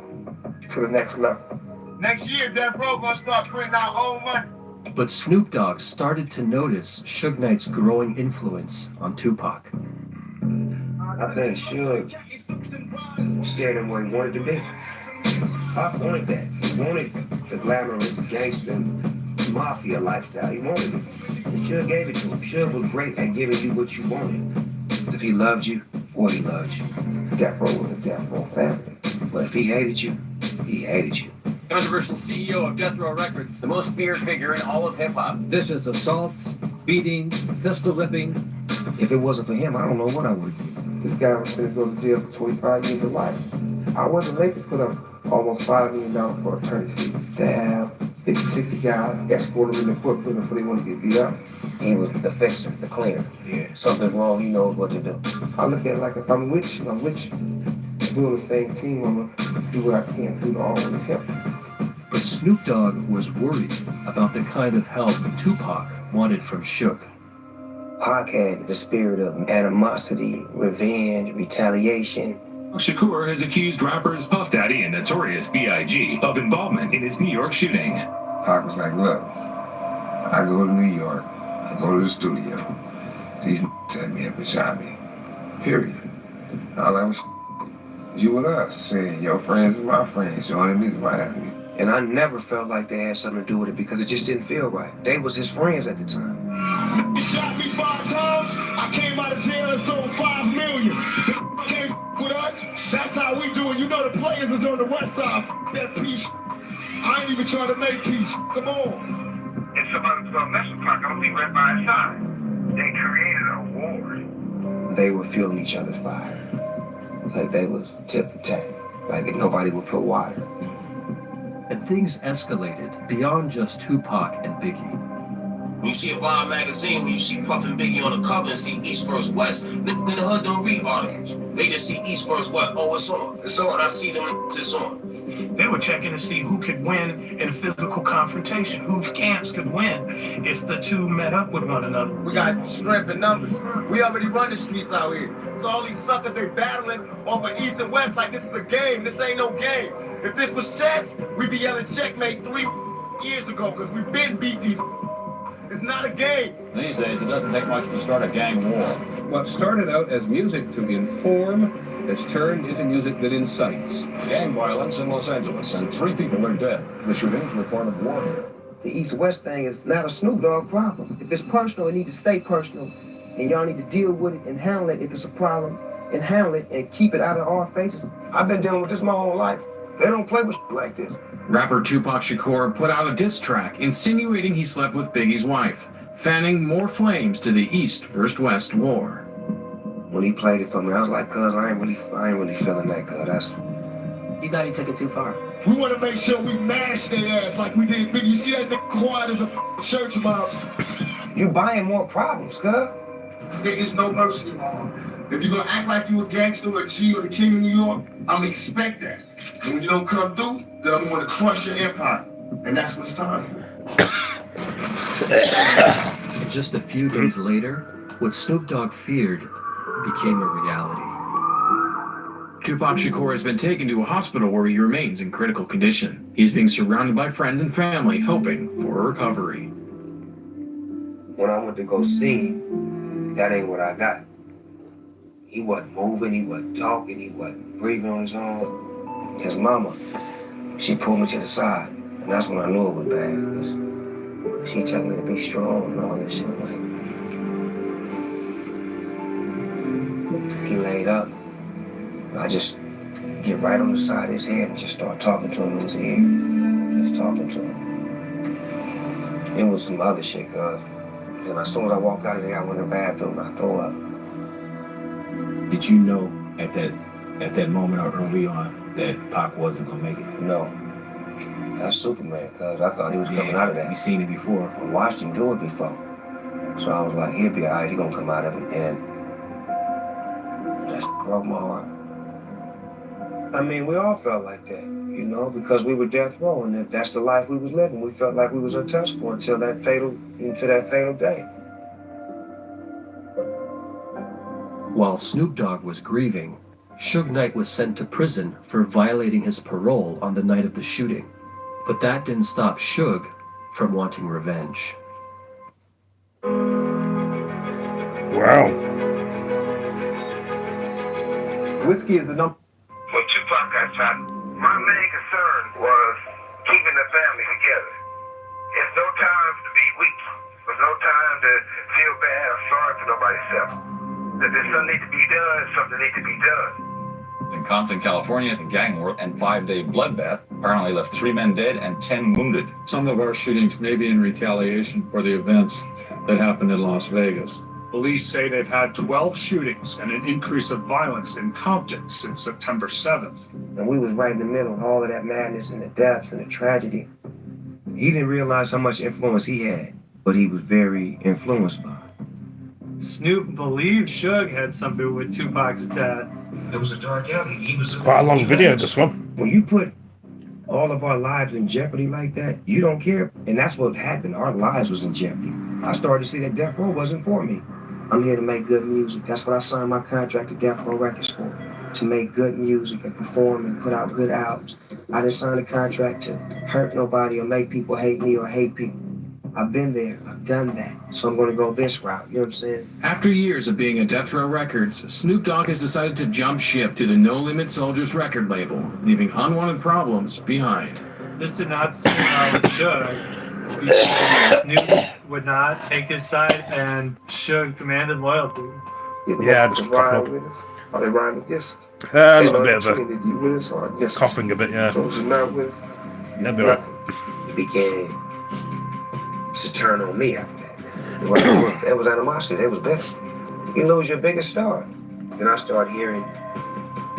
to the next level. Next year, Death Row gonna start printing out old money. But Snoop Dogg started to notice Suge Knight's growing influence on Tupac. I think Suge steered him where he wanted to be. Pop wanted that. He wanted the glamorous gangster mafia lifestyle. He wanted it. And Suge gave it to him. Suge was great at giving you what you wanted. If he loved you, or he loved you. Death Row was a Death Row family. But if he hated you, he hated you. Controversial CEO of Death Row Records, the most feared figure in all of hip-hop. Vicious assaults, beatings, pistol whipping. If it wasn't for him, I don't know what I would have done. This guy was going to go to jail for 25 years of life. I wasn't late to put up almost $5 million for attorney's fees. To have 50, 60 guys escort him in the courtroom before they want to get beat up. He was the fixer, the cleaner. Yeah. Something's wrong, he knows what to do. I look at it like if I'm with you, I'm with you. If we're on the same team, I'm going to do what I can do to always help. But Snoop Dogg was worried about the kind of help Tupac wanted from Suge. Pac had the spirit of animosity, revenge, retaliation. Shakur has accused rappers Puff Daddy and Notorious B.I.G. of involvement in his New York shooting. Pac was like, look, I go to New York, I go to the studio. These set me up and shot me. Period. All I was you with us, saying your friends is my friends, your enemies is my enemies. And I never felt like they had something to do with it because it just didn't feel right. They was his friends at the time. He shot me 5 times. I came out of jail and sold $5 million. The can't with us. That's how we do it. You know the players is on the west side. That peace. I ain't even trying to make peace. Come on. If somebody's gonna mess with Pac, I'm gonna be right by his side. They created a war. They were feeling each other's fire. Like they was tit for tat. Like nobody would put water. And things escalated beyond just Tupac and Biggie. When you see a Vibe magazine, when you see Puff and Biggie on the cover and see East versus West, niggas in the hood don't read articles. They just see East versus West. Oh, it's on. It's on. I see them. It's on. They were checking to see who could win in a physical confrontation, whose camps could win if the two met up with one another. We got strength in numbers. We already run the streets out here. So all these suckers, they battling over East and West like this is a game. This ain't no game. If this was chess, we'd be yelling checkmate 3 years ago because we've been beat these. It's not a game. These days, it doesn't take much to start a gang war. What started out as music to inform has turned into music that incites. Gang violence in Los Angeles, and 3 people are dead. The shootings were part of war here. The East-West thing is not a Snoop Dogg problem. If it's personal, it needs to stay personal. And y'all need to deal with it and handle it if it's a problem. And handle it and keep it out of our faces. I've been dealing with this my whole life. They don't play with shit like this. Rapper Tupac Shakur put out a diss track insinuating he slept with Biggie's wife, fanning more flames to the East versus West war. When he played it for me, I was like, cuz I ain't really feeling that, cuz that's... You thought he took it too far? We want to make sure we mash their ass like we did Biggie. You see that nigga quiet as a church mouse. You buying more problems, cuz. There is no mercy, Mom. If you're gonna act like you a gangster or a G or the king of New York, I'm gonna expect that. And when you don't come through, then I'm gonna crush your empire. And that's what it's time for. Just a few days later, what Snoop Dogg feared became a reality. Tupac Shakur has been taken to a hospital where he remains in critical condition. He is being surrounded by friends and family, hoping for a recovery. When I went to go see him, that ain't what I got. He wasn't moving, he wasn't talking, he wasn't breathing on his own. His mama, she pulled me to the side, and that's when I knew it was bad, because she told me to be strong and all this shit. Like, he laid up. I just get right on the side of his head and just start talking to him in his ear. Just talking to him. It was some other shit, cuz. And as soon as I walked out of there, I went in the bathroom and I threw up. Did you know at that moment or early on that Pac wasn't gonna make it? No. That's Superman, cuz I thought he was coming out of that. You seen it before. I watched him do it before. So I was like, he'll be alright, he gonna come out of it. And that broke my heart. I mean, we all felt like that. you know, because we were death row, and that's the life we was living. We felt like we was untouchable until that fatal day. While Snoop Dogg was grieving, Suge Knight was sent to prison for violating his parole on the night of the shooting. But that didn't stop Suge from wanting revenge. Wow. Whiskey is a number. When Tupac got shot, my main concern was keeping the family together. It's no time to be weak. There's no time to feel bad or sorry for nobody except. If there's something need to be done, something needs to be done. In Compton, California, a gang war and 5-day bloodbath apparently left 3 men dead and 10 wounded. Some of our shootings may be in retaliation for the events that happened in Las Vegas. Police say they've had 12 shootings and an increase of violence in Compton since September 7th. And we was right in the middle of all of that madness and the deaths and the tragedy. He didn't realize how much influence he had, but he was very influenced by it. Snoop believed Suge had something with Tupac's death. It was a dark alley. He was Quite a long video, this one. When you put all of our lives in jeopardy like that, you don't care. And that's what happened. Our lives was in jeopardy. I started to see that Death Row wasn't for me. I'm here to make good music. That's what I signed my contract to Death Row Records for. To make good music and perform and put out good albums. I didn't sign a contract to hurt nobody or make people hate me or hate people. I've been there. I've done that. So I'm going to go this route. You know what I'm saying? After years of being at Death Row Records, Snoop Dogg has decided to jump ship to the No Limit Soldiers record label, leaving unwanted problems behind. This did not sit well with Suge, because Snoop would not take his side, and Suge demanded loyalty. Yeah, just coughing with us. Are they riding against us? A little bit of a You with us or against us? coughing a bit, yeah. Those who not with us? Yeah, be right. He began to turn on me after that. It was animosity. It was better. You lose your biggest star. Then I start hearing,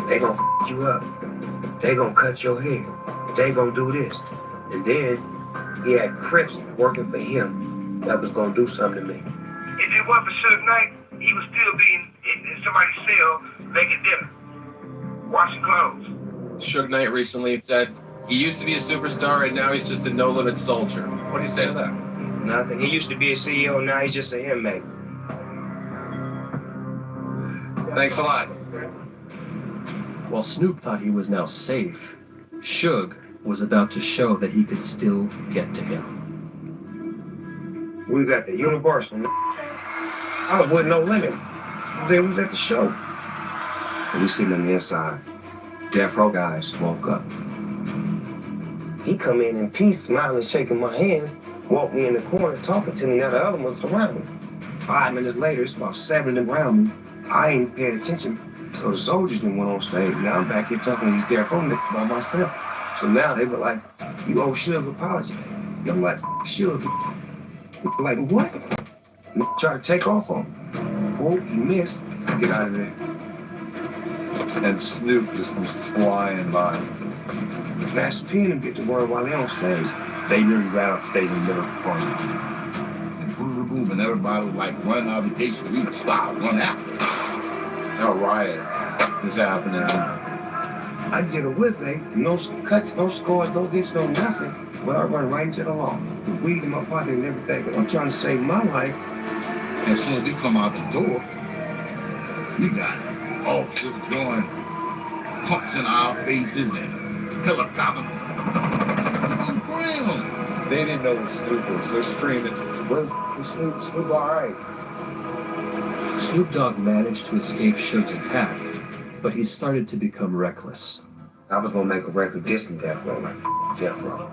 they gonna f you up. They gonna cut your hair. They gonna do this. And then he had Crips working for him that was gonna do something to me. If it wasn't for Suge Knight, he would still be in somebody's cell making dinner, washing clothes. Suge Knight recently said he used to be a superstar and now he's just a No Limit soldier. What do you say to that? Nothing. He used to be a CEO, now he's just an inmate. Thanks a lot. While Snoop thought he was now safe, Suge was about to show that he could still get to him. We got the Universal. I was with No Limit. They was at the show. And we sitting on the inside. Death Row guys woke up. He come in peace, smiling, shaking my hand, walked me in the corner, talking to me. Now the other ones surrounding me. 5 minutes later, it's about 7 of them around me. I ain't paying attention. So the soldiers done went on stage. Now I'm back here talking to these Death Row niggas by myself. So now they were like, you owe Suge an apology. I'm like, Suge. Like, what? Try to take off on him. Oh, he missed. Get out of there. And Snoop just was flying by. Master P and them get the word while they're on stage. They literally right off stage in the middle of the performance. And boom, and everybody was like running out of the gates and we run out. No riot. This happened now. I get a whistle, no cuts, no scores, no hits, no nothing. But I run right into the law. With weed in my pocket and everything. But I'm trying to save my life. As soon as we come out the door, we got officers throwing punks in our faces and helicopter. They didn't know what Snoop was. They're screaming, "Where's Snoop? Snoop, all right." Snoop Dogg managed to escape Suge's attack, but he started to become reckless. I was gonna make a record dissing Death Row, like Death Row.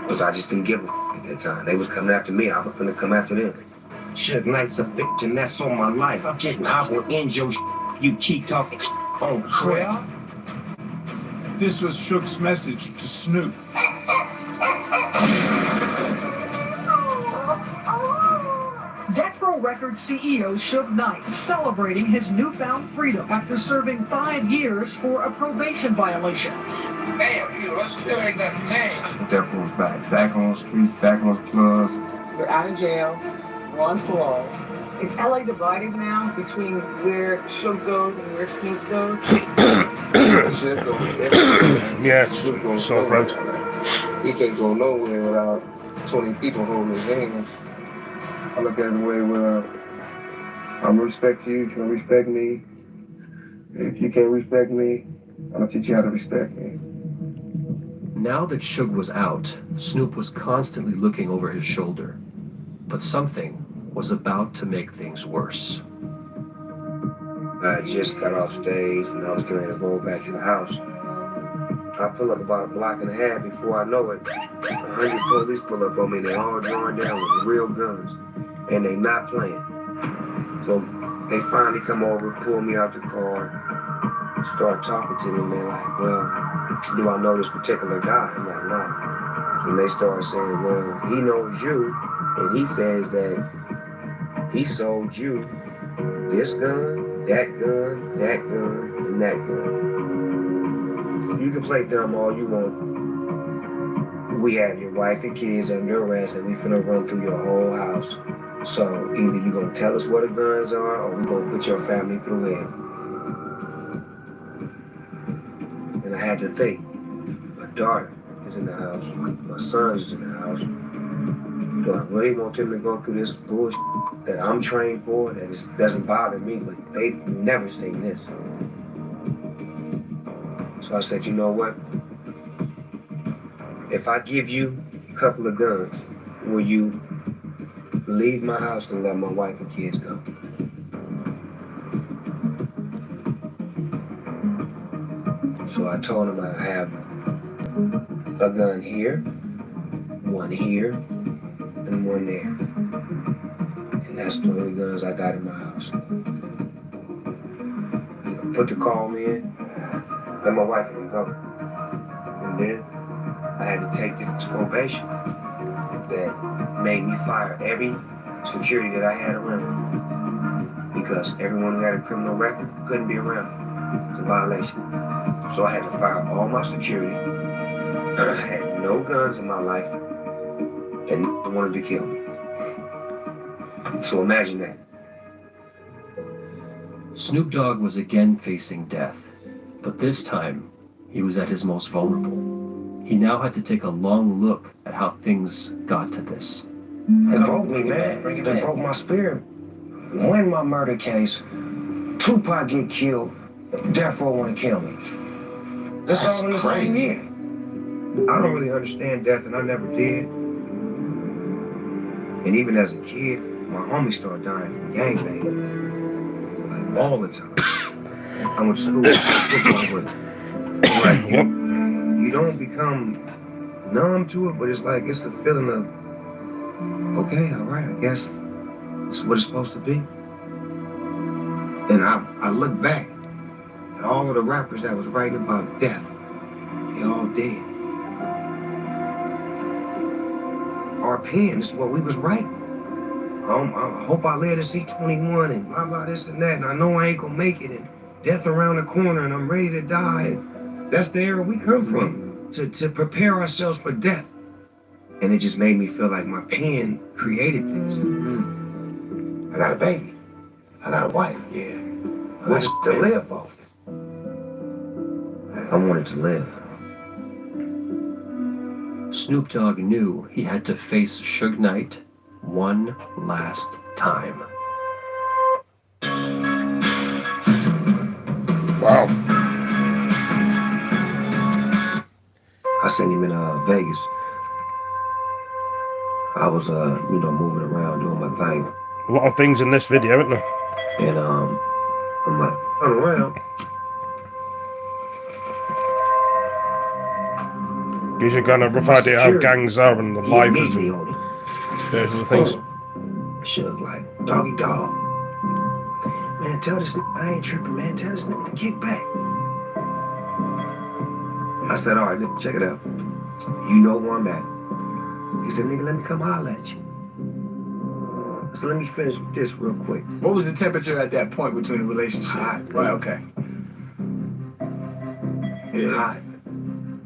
Because I just didn't give a at that time. They was coming after me, I was finna come after them. Suge Knight's a victim, that's on my life. I will end your you keep talking on crap. This was Suge's message to Snoop. Death Row Records CEO Suge Knight celebrating his newfound freedom after serving 5 years for a probation violation. Damn, you, let's still ain't nothing changed. Death Row's back on the streets, back on the clubs. You're out of jail, you're on parole. Is LA divided now between where Suge goes and where Snoop goes? Should go everywhere. Yeah, Should go sore throat. nowhere. He can't go nowhere without 20 people holding his hand. I look at it the way where I'm gonna respect you, you're gonna respect me. If you can't respect me, I'm gonna teach you how to respect me. Now that Suge was out, Snoop was constantly looking over his shoulder. But something was about to make things worse. I just got off stage and I was getting ready to go back to the house. I pull up about a block and a half. Before I know it, 100 police pull up on me and they all drawing down with real guns. And they not playing. So they finally come over, pull me out the car, start talking to me, and they're like, well, do I know this particular guy? I'm like, nah. And they start saying, well, he knows you, and he says that he sold you this gun, that gun, that gun, and that gun. You can play dumb all you want. We have your wife and kids under arrest, and we finna run through your whole house. So either you gonna tell us what the guns are, or we gonna put your family through hell. And I had to think, my daughter is in the house, my son is in the house. Do I really want them to go through this bullshit that I'm trained for? That it doesn't bother me, but they've never seen this. So I said, you know what? If I give you a couple of guns, will you leave my house and let my wife and kids go? So I told him I have a gun here, one here, and one there. And that's the only guns I got in my house. You put the call in, let my wife and go. And then I had to take this probation that made me fire every security that I had around me. Because everyone who had a criminal record couldn't be around. It's a violation. So I had to fire all my security. I had no guns in my life, and they wanted to kill me. So imagine that. Snoop Dogg was again facing death, but this time he was at his most vulnerable. He now had to take a long look at how things got to this. It broke me, man. It broke my spirit. Win my murder case, Tupac get killed, Death Row want to kill me. That's all in the same year. I don't really understand death, and I never did. And even as a kid, my homies started dying from gangbanging. Like all the time. I went to school with football with it. Like, you don't become numb to it, but it's like, it's the feeling of, okay, all right, I guess this is what it's supposed to be. And I look back at all of the rappers that was writing about death. They all dead. Our pen is what we was writing. I hope I live to see 21 and blah, blah, this and that. And I know I ain't gonna make it. And death around the corner and I'm ready to die. And that's the era we come from, to prepare ourselves for death. And it just made me feel like my pen created this. I got a baby. I got a wife. Yeah. I got to live for. I wanted to live. Snoop Dogg knew he had to face Suge Knight one last time. Wow. I sent him in Vegas. I was, moving around doing my thing. A lot of things in this video, isn't there? And I'm like, turn around. Gives you kind of a rough idea how gangs are and the lifers and those other things. Suge like, doggy dog. Man, tell this nigga I ain't tripping, man. Tell this nigga to kick back. I said, all right, nigga, check it out. You know where I'm at. He said, nigga, let me come holler at you. I said, let me finish with this real quick. What was the temperature at that point between the relationship? Hot. Right, okay. Yeah. Hot.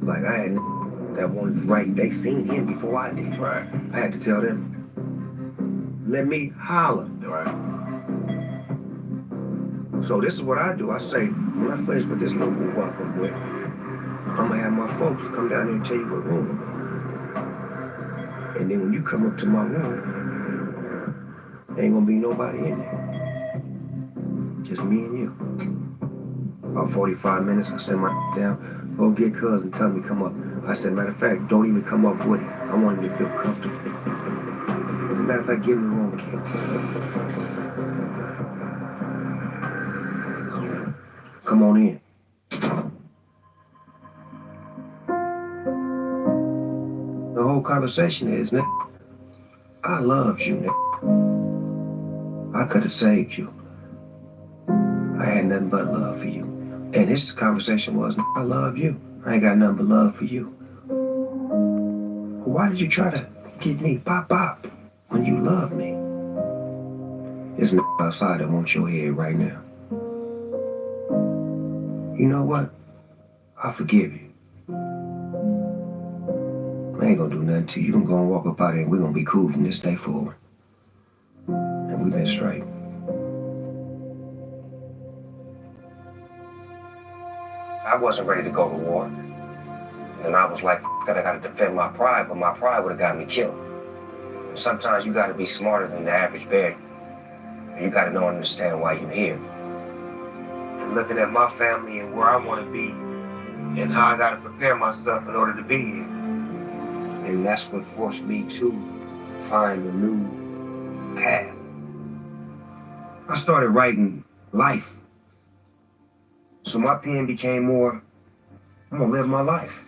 Like, I had that wanted to write. They seen him before I did. Right. I had to tell them, let me holler. Right. So this is what I do. I say, when I finish with this little walk I'm with, I'm gonna have my folks come down there and tell you what room I'm in. And then when you come up to my room, there ain't gonna be nobody in there. Just me and you. About 45 minutes, I send my down, go get cuz and tell me come up. I said, matter of fact, don't even come up with him. I want him to feel comfortable. Matter of fact, give him the wrong kid. Come on in. The whole conversation is, Nick, I loved you, Nick. I could have saved you. I had nothing but love for you. And his conversation was, I love you. I ain't got nothing but love for you. Why did you try to get me pop when you love me? There's n outside that wants your head right now. You know what? I forgive you. I ain't gonna do nothing to you. You can go and walk up out here and we're gonna be cool from this day forward. And we've been straight. I wasn't ready to go to war. And I was like, that I gotta defend my pride, but my pride would have got me killed. Sometimes you gotta be smarter than the average bear. You gotta know and understand why you're here. And looking at my family and where I wanna be, and how I gotta prepare myself in order to be here. And that's what forced me to find a new path. I started writing life. So my pen became more, I'm gonna live my life.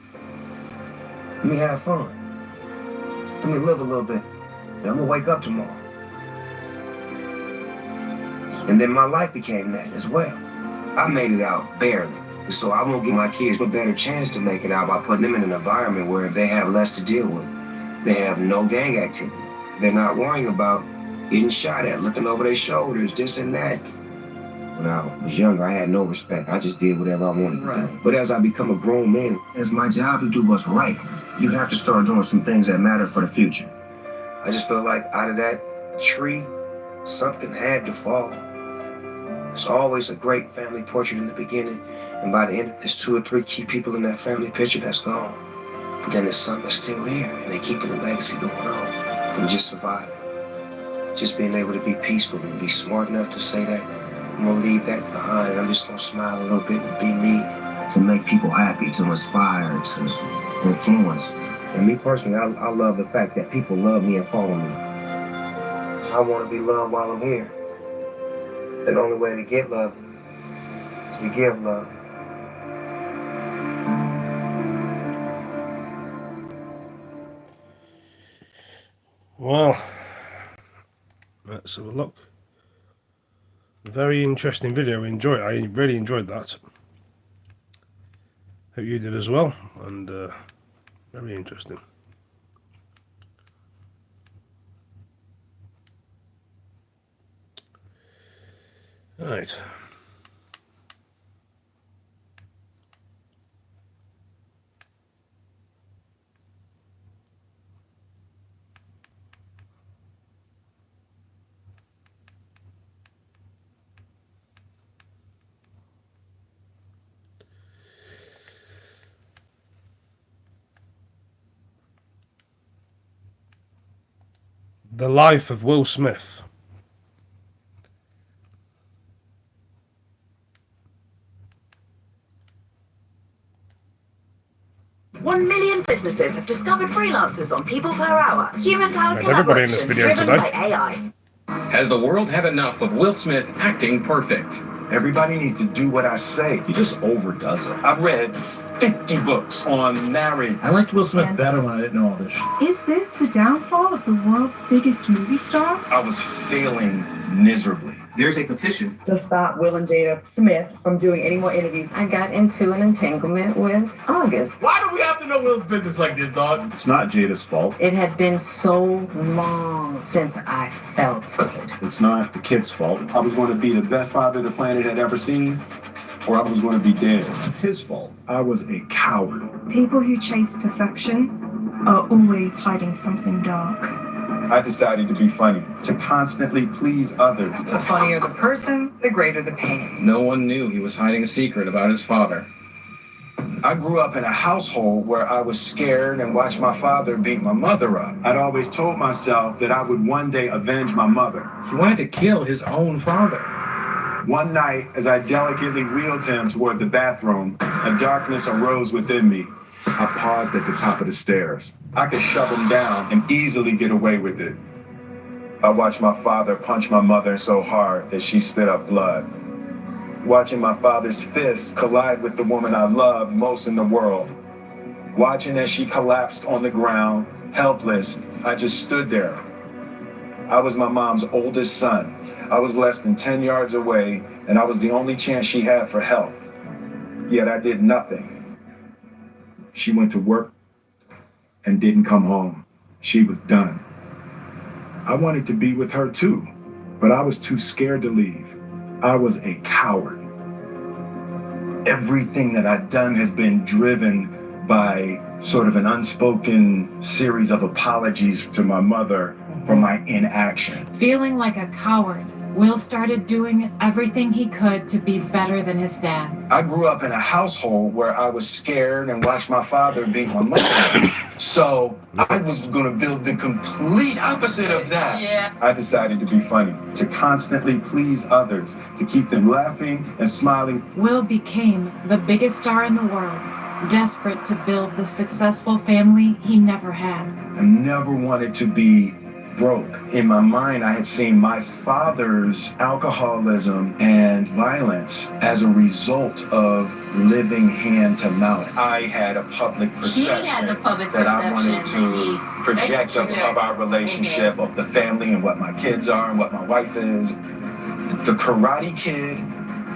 Let me have fun. Let me live a little bit. And I'm gonna wake up tomorrow. And then my life became that as well. I made it out barely. So I won't give my kids a better chance to make it out by putting them in an environment where they have less to deal with. They have no gang activity. They're not worrying about getting shot at, looking over their shoulders, this and that. When I was younger, I had no respect. I just did whatever I wanted to do. But as I become a grown man, it's my job to do what's right. You have to start doing some things that matter for the future. I just feel like out of that tree, something had to fall. There's always a great family portrait in the beginning, and by the end, there's 2 or 3 key people in that family picture that's gone. But then there's some that's still there, and they're keeping the legacy going on from just surviving. Just being able to be peaceful and be smart enough to say that I'm gonna leave that behind. I'm just gonna smile a little bit and be me to make people happy, to inspire, to influence. And me personally, I love the fact that people love me and follow me. I want to be loved while I'm here. The only way to get love is to give love. Well, let's have a look. Very interesting video. I really enjoyed that. Hope you did as well. And very interesting. Right. The life of Will Smith. One million businesses have discovered freelancers on People Per Hour. Human-powered Everybody in this collaboration video driven today. by AI. Has the world had enough of Will Smith acting perfect? Everybody needs to do what I say. He just overdoes it. I've read 50 books on marriage. I liked Will Smith better when I didn't know all this shit. Is this the downfall of the world's biggest movie star? I was failing miserably. There's a petition to stop Will and Jada Smith from doing any more interviews. I got into an entanglement with August. Why do we have to know Will's business like this, dog? It's not Jada's fault. It had been so long since I felt good. It's not the kid's fault. I was going to be the best father the planet had ever seen, or I was going to be dead. It's his fault. I was a coward. People who chase perfection are always hiding something dark. I decided to be funny, to constantly please others. The funnier the person, the greater the pain. No one knew he was hiding a secret about his father. I grew up in a household where I was scared and watched my father beat my mother up. I'd always told myself that I would one day avenge my mother. He wanted to kill his own father. One night, as I delicately wheeled him toward the bathroom, a darkness arose within me. I paused at the top of the stairs. I could shove him down and easily get away with it. I watched my father punch my mother so hard that she spit up blood. Watching my father's fists collide with the woman I loved most in the world. Watching as she collapsed on the ground, helpless, I just stood there. I was my mom's oldest son. I was less than 10 yards away, and I was the only chance she had for help. Yet I did nothing. She went to work and didn't come home. She was done. I wanted to be with her too, but I was too scared to leave. I was a coward. Everything that I'd done has been driven by sort of an unspoken series of apologies to my mother for my inaction. Feeling like a coward, Will started doing everything he could to be better than his dad. I grew up in a household where I was scared and watched my father beat my mother. So I was gonna build the complete opposite of that. Yeah. I decided to be funny, to constantly please others, to keep them laughing and smiling. Will became the biggest star in the world, desperate to build the successful family he never had. I never wanted to be broke. In my mind, I had seen my father's alcoholism and violence as a result of living hand to mouth. I had a public perception that I wanted to project of our relationship, of the family and what my kids are and what my wife is. The Karate Kid,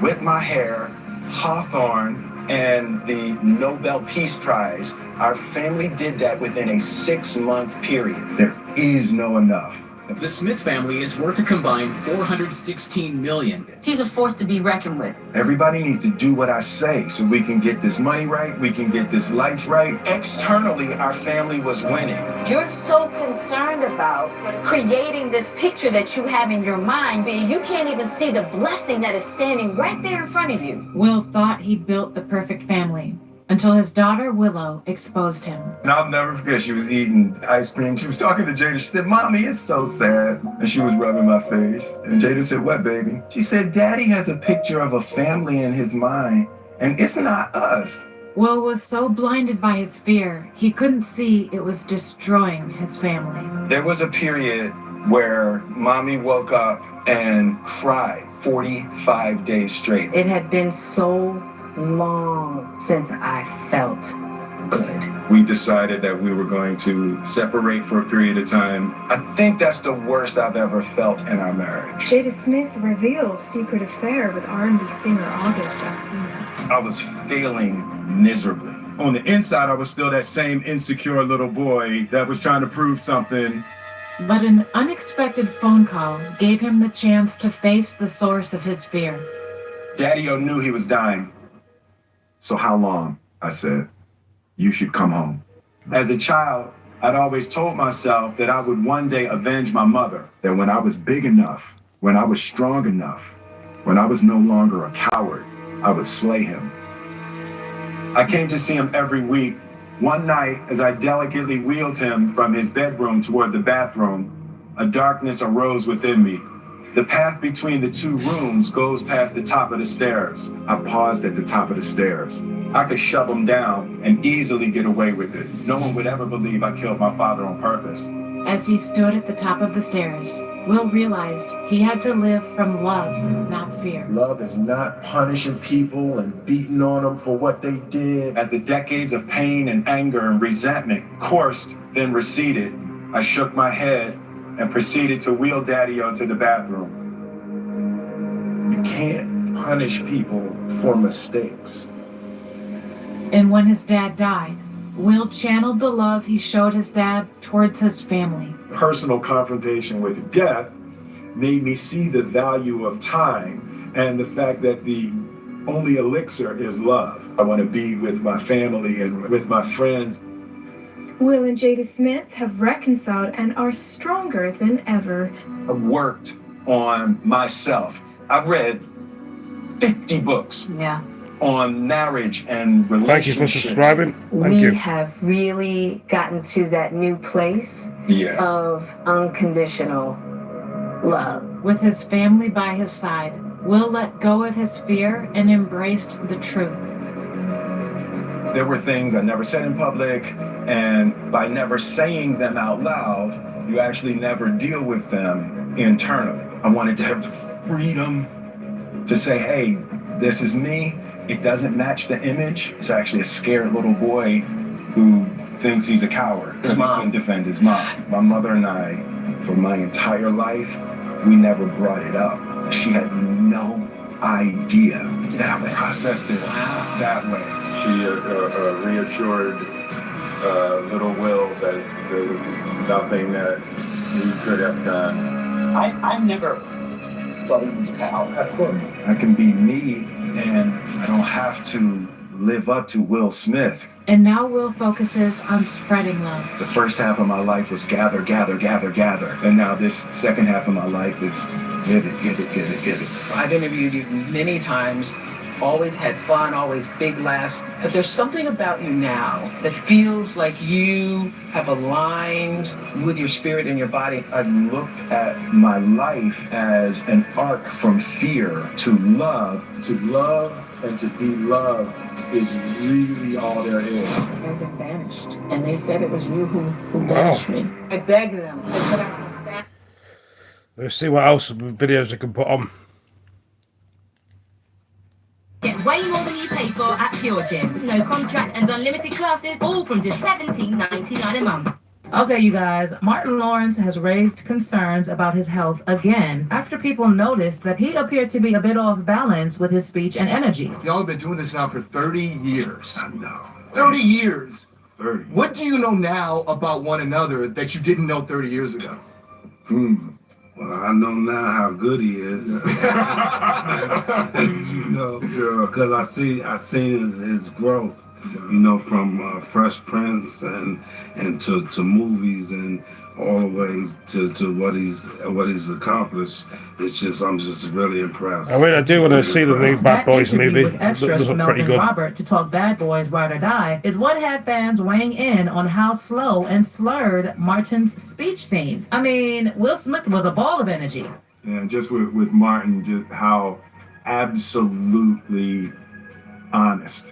Whip My Hair, Hawthorne, and the Nobel Peace Prize. Our family did that within a 6-month period. There is no enough. The Smith family is worth a combined $416 million. He's a force to be reckoned with. Everybody needs to do what I say so we can get this money right, we can get this life right. Externally, our family was winning. You're so concerned about creating this picture that you have in your mind, but you can't even see the blessing that is standing right there in front of you. Will thought he'd built the perfect family, until his daughter Willow exposed him. And I'll never forget, she was eating ice cream. She was talking to Jada. She said, "Mommy, it's so sad." And she was rubbing my face. And Jada said, "What, baby?" She said, "Daddy has a picture of a family in his mind, and it's not us." Will was so blinded by his fear, he couldn't see it was destroying his family. There was a period where Mommy woke up and cried 45 days straight. It had been so long since I felt good. We decided that we were going to separate for a period of time. I think that's the worst I've ever felt in our marriage. Jada Smith reveals secret affair with R&B singer August Alsina. I was failing miserably. On the inside, I was still that same insecure little boy that was trying to prove something. But an unexpected phone call gave him the chance to face the source of his fear. Daddy-O knew he was dying. "So how long?" I said. "You should come home." As a child, I'd always told myself that I would one day avenge my mother, that when I was big enough, when I was strong enough, when I was no longer a coward, I would slay him. I came to see him every week. One night, as I delicately wheeled him from his bedroom toward the bathroom, a darkness arose within me. The path between the two rooms goes past the top of the stairs. I paused at the top of the stairs. I could shove him down and easily get away with it. No one would ever believe I killed my father on purpose. As he stood at the top of the stairs, Will realized he had to live from love, not fear. Love is not punishing people and beating on them for what they did. As the decades of pain and anger and resentment coursed, then receded, I shook my head and proceeded to wheel Daddy-O to the bathroom. You can't punish people for mistakes. And when his dad died, Will channeled the love he showed his dad towards his family. Personal confrontation with death made me see the value of time and the fact that the only elixir is love. I want to be with my family and with my friends. Will and Jada Smith have reconciled and are stronger than ever. I worked on myself. I've read 50 books on marriage and relationships. Thank you for subscribing. Thank you. We have really gotten to that new place of unconditional love. With his family by his side, Will let go of his fear and embraced the truth. There were things I never said in public, and by never saying them out loud, you actually never deal with them internally. I wanted to have the freedom to say, hey, this is me. It doesn't match the image. It's actually a scared little boy who thinks he's a coward because he couldn't defend his mom. My mother and I, for my entire life, we never brought it up. She had no idea that I processed it that way. She reassured little Will that there was nothing that he could have done. I never thought he was a coward. Of course. I can be me, and I don't have to live up to Will Smith. And now Will focuses on spreading love. The first half of my life was gather, gather, gather, gather. And now this second half of my life is get it, get it, get it, get it. I've interviewed you many times, always had fun, always big laughs. But there's something about you now that feels like you have aligned with your spirit and your body. I've looked at my life as an arc from fear to love. To love and to be loved is really all there is. I've been banished, and they said it was you who banished me. I begged them. They said I was banished. Let's see what else videos I can put on. Get way more than you pay for at Pure Gym. No contract and unlimited classes, all from just $17.99 a month. Okay, you guys, Martin Lawrence has raised concerns about his health again after people noticed that he appeared to be a bit off balance with his speech and energy. Y'all have been doing this now for 30 years. I know. 30 years. 30. What do you know now about one another that you didn't know 30 years ago? Well, I know now how good he is. You know, because I seen his growth. You know, from Fresh Prince and to movies and all the way to what he's accomplished. It's just I'm just really impressed. I mean, I do want to see the new Bad Boys That interview movie. with extras Looks from pretty Melvin good. Robert to talk Bad Boys Ride or Die is what had fans weighing in on how slow and slurred Martin's speech seemed. I mean, Will Smith was a ball of energy. And just with Martin, just how absolutely honest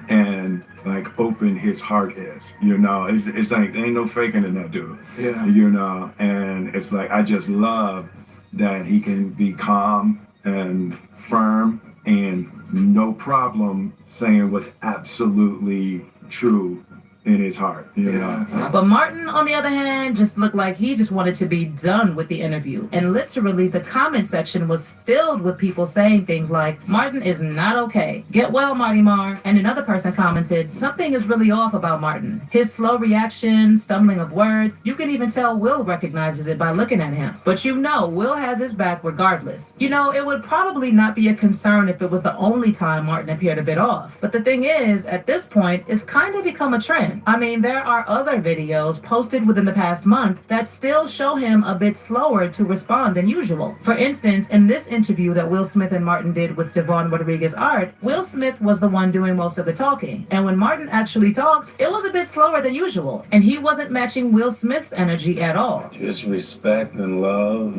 and like open his heart is. You know, it's like there ain't no faking in that dude. Yeah. You know, and it's like I just love that he can be calm and firm and no problem saying what's absolutely true in his heart, you know. But Martin, on the other hand, just looked like he just wanted to be done with the interview. And literally, the comment section was filled with people saying things like, Martin is not okay. Get well, Marty Marr. And another person commented, something is really off about Martin. His slow reaction, stumbling of words, you can even tell Will recognizes it by looking at him. But you know, Will has his back regardless. You know, it would probably not be a concern if it was the only time Martin appeared a bit off. But the thing is, at this point, it's kind of become a trend. I mean, there are other videos posted within the past month that still show him a bit slower to respond than usual. For instance, in this interview that Will Smith and Martin did with Devon Rodriguez Art, Will Smith was the one doing most of the talking. And when Martin actually talked, it was a bit slower than usual. And he wasn't matching Will Smith's energy at all. Just respect and love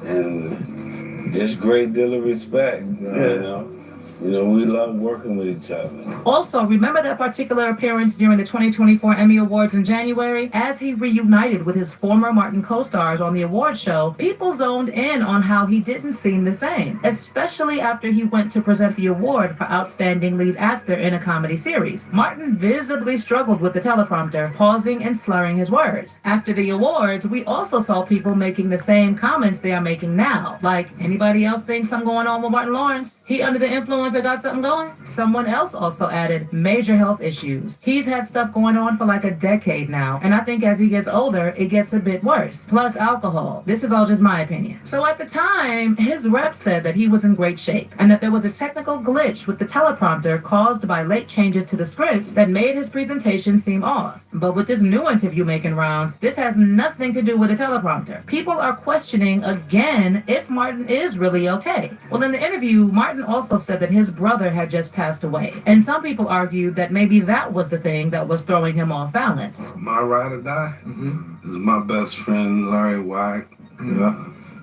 and just great deal of respect, you know. You know, we love working with each other. Also, remember that particular appearance during the 2024 Emmy Awards in January? As he reunited with his former Martin co-stars on the award show, people zoned in on how he didn't seem the same, especially after he went to present the award for Outstanding Lead Actor in a Comedy Series. Martin visibly struggled with the teleprompter, pausing and slurring his words. After the awards, we also saw people making the same comments they are making now. Like, anybody else think something going on with Martin Lawrence? He under the influence influencer got something going? Someone else also added major health issues. He's had stuff going on for like a decade now, and I think as he gets older, it gets a bit worse. Plus alcohol. This is all just my opinion. So at the time, his rep said that he was in great shape, and that there was a technical glitch with the teleprompter caused by late changes to the script that made his presentation seem off. But with this new interview making rounds, this has nothing to do with the teleprompter. People are questioning again if Martin is really okay. Well, in the interview, Martin also said that his brother had just passed away, and some people argued that maybe that was the thing that was throwing him off balance. My ride or die is my best friend Larry White.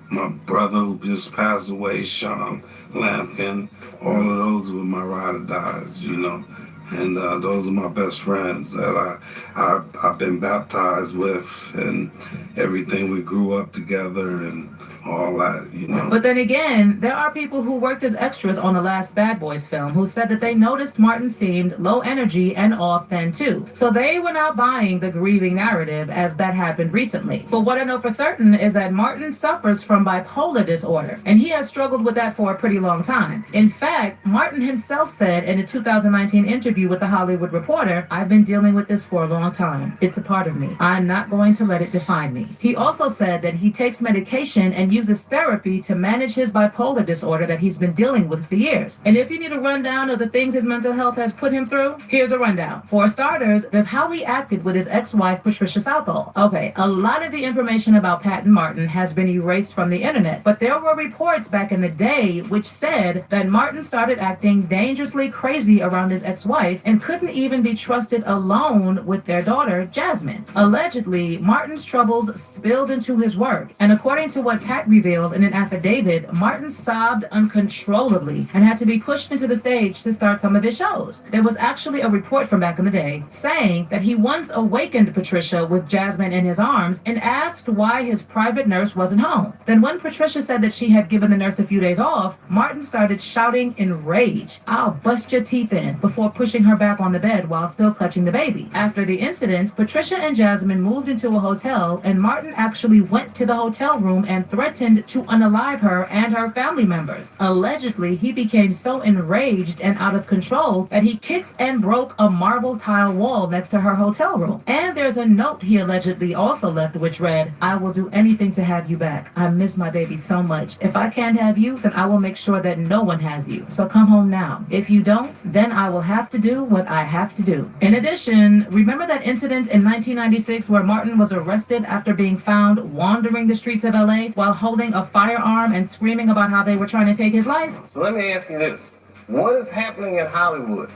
My brother who just passed away, Sean Lampkin. All of those were my ride or dies, you know. And those are my best friends that I've been baptized with, and everything. We grew up together and all that, you know. But then again, there are people who worked as extras on the last Bad Boys film who said that they noticed Martin seemed low energy and off then too. So they were not buying the grieving narrative as that happened recently. But what I know for certain is that Martin suffers from bipolar disorder, and he has struggled with that for a pretty long time. In fact, Martin himself said in a 2019 interview with The Hollywood Reporter, "I've been dealing with this for a long time. It's a part of me. I'm not going to let it define me." He also said that he takes medication and uses therapy to manage his bipolar disorder that he's been dealing with for years. And if you need a rundown of the things his mental health has put him through, here's a rundown. For starters, there's how he acted with his ex-wife, Patricia Southall. Okay, a lot of the information about Pat and Martin has been erased from the internet, but there were reports back in the day which said that Martin started acting dangerously crazy around his ex-wife and couldn't even be trusted alone with their daughter, Jasmine. Allegedly, Martin's troubles spilled into his work, and according to what Pat revealed in an affidavit, Martin sobbed uncontrollably and had to be pushed into the stage to start some of his shows. There was actually a report from back in the day saying that he once awakened Patricia with Jasmine in his arms and asked why his private nurse wasn't home. Then when Patricia said that she had given the nurse a few days off, Martin started shouting in rage, "I'll bust your teeth in," before pushing her back on the bed while still clutching the baby. After the incident, Patricia and Jasmine moved into a hotel, and Martin actually went to the hotel room and threatened to unalive her and her family members. Allegedly, he became so enraged and out of control that he kicked and broke a marble tile wall next to her hotel room. And there's a note he allegedly also left which read, "I will do anything to have you back. I miss my baby so much. If I can't have you, then I will make sure that no one has you. So come home now. If you don't, then I will have to do what I have to do." In addition, remember that incident in 1996 where Martin was arrested after being found wandering the streets of LA while holding a firearm and screaming about how they were trying to take his life? So let me ask you this. What is happening in Hollywood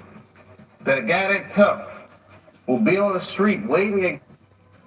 that a guy that tough will be on the street waving,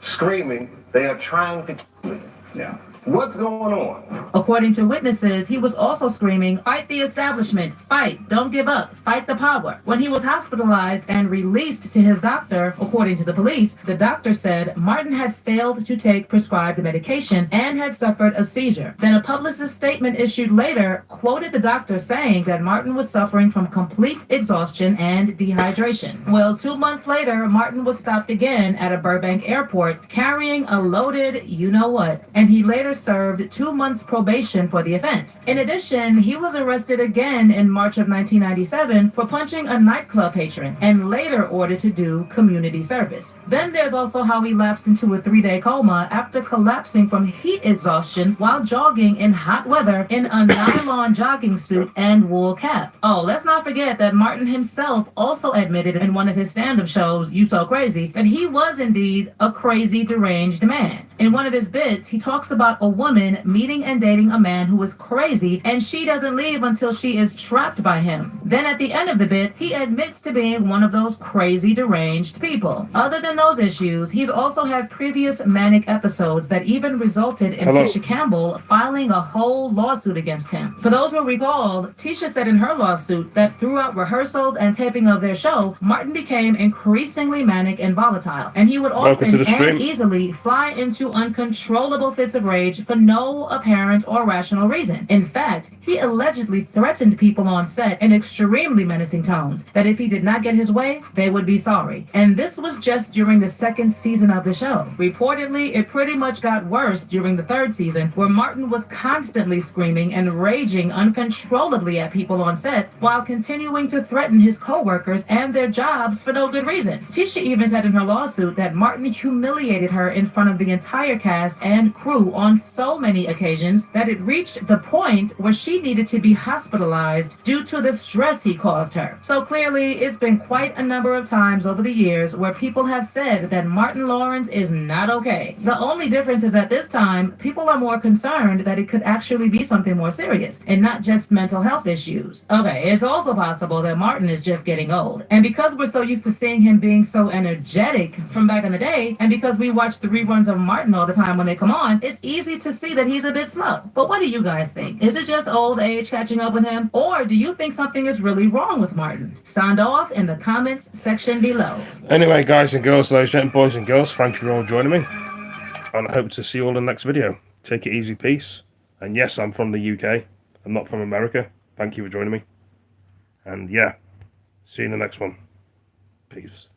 screaming, "They are trying to kill me"? Yeah. What's going on? According to witnesses, he was also screaming, "Fight the establishment, fight, don't give up, fight the power." When he was hospitalized and released to his doctor, according to the police, the doctor said Martin had failed to take prescribed medication and had suffered a seizure. Then a publicist statement issued later quoted the doctor saying that Martin was suffering from complete exhaustion and dehydration. Well, 2 months later, Martin was stopped again at a Burbank airport carrying a loaded you-know-what, and he later served 2 months probation for the offense. In addition, he was arrested again in March of 1997 for punching a nightclub patron and later ordered to do community service. Then there's also how he lapsed into a 3-day coma after collapsing from heat exhaustion while jogging in hot weather in a nylon jogging suit and wool cap. Oh, let's not forget that Martin himself also admitted in one of his stand-up shows, You So Crazy, that he was indeed a crazy, deranged man. In one of his bits, he talks about a woman meeting and dating a man who is crazy, and she doesn't leave until she is trapped by him. Then at the end of the bit, he admits to being one of those crazy, deranged people. Other than those issues, he's also had previous manic episodes that even resulted in Tisha Campbell filing a whole lawsuit against him. For those who recall, Tisha said in her lawsuit that throughout rehearsals and taping of their show, Martin became increasingly manic and volatile, and he would often and easily fly into uncontrollable fits of rage stage for no apparent or rational reason. In fact, he allegedly threatened people on set in extremely menacing tones that if he did not get his way, they would be sorry. And this was just during the second season of the show. Reportedly, it pretty much got worse during the third season, where Martin was constantly screaming and raging uncontrollably at people on set while continuing to threaten his co-workers and their jobs for no good reason. Tisha even said in her lawsuit that Martin humiliated her in front of the entire cast and crew on so many occasions that it reached the point where she needed to be hospitalized due to the stress he caused her. So clearly, it's been quite a number of times over the years where people have said that Martin Lawrence is not okay. The only difference is at this time, people are more concerned that it could actually be something more serious and not just mental health issues. Okay, it's also possible that Martin is just getting old. And because we're so used to seeing him being so energetic from back in the day, and because we watch the reruns of Martin all the time when they come on, it's easy to see that he's a bit slow. But what do you guys think? Is it just old age catching up with him? Or do you think something is really wrong with Martin? Sound off in the comments section below. Anyway, guys and girls, ladies and boys and girls, thank you for all joining me. And I hope to see you all in the next video. Take it easy, peace. And yes, I'm from the UK. I'm not from America. Thank you for joining me. And yeah, see you in the next one. Peace.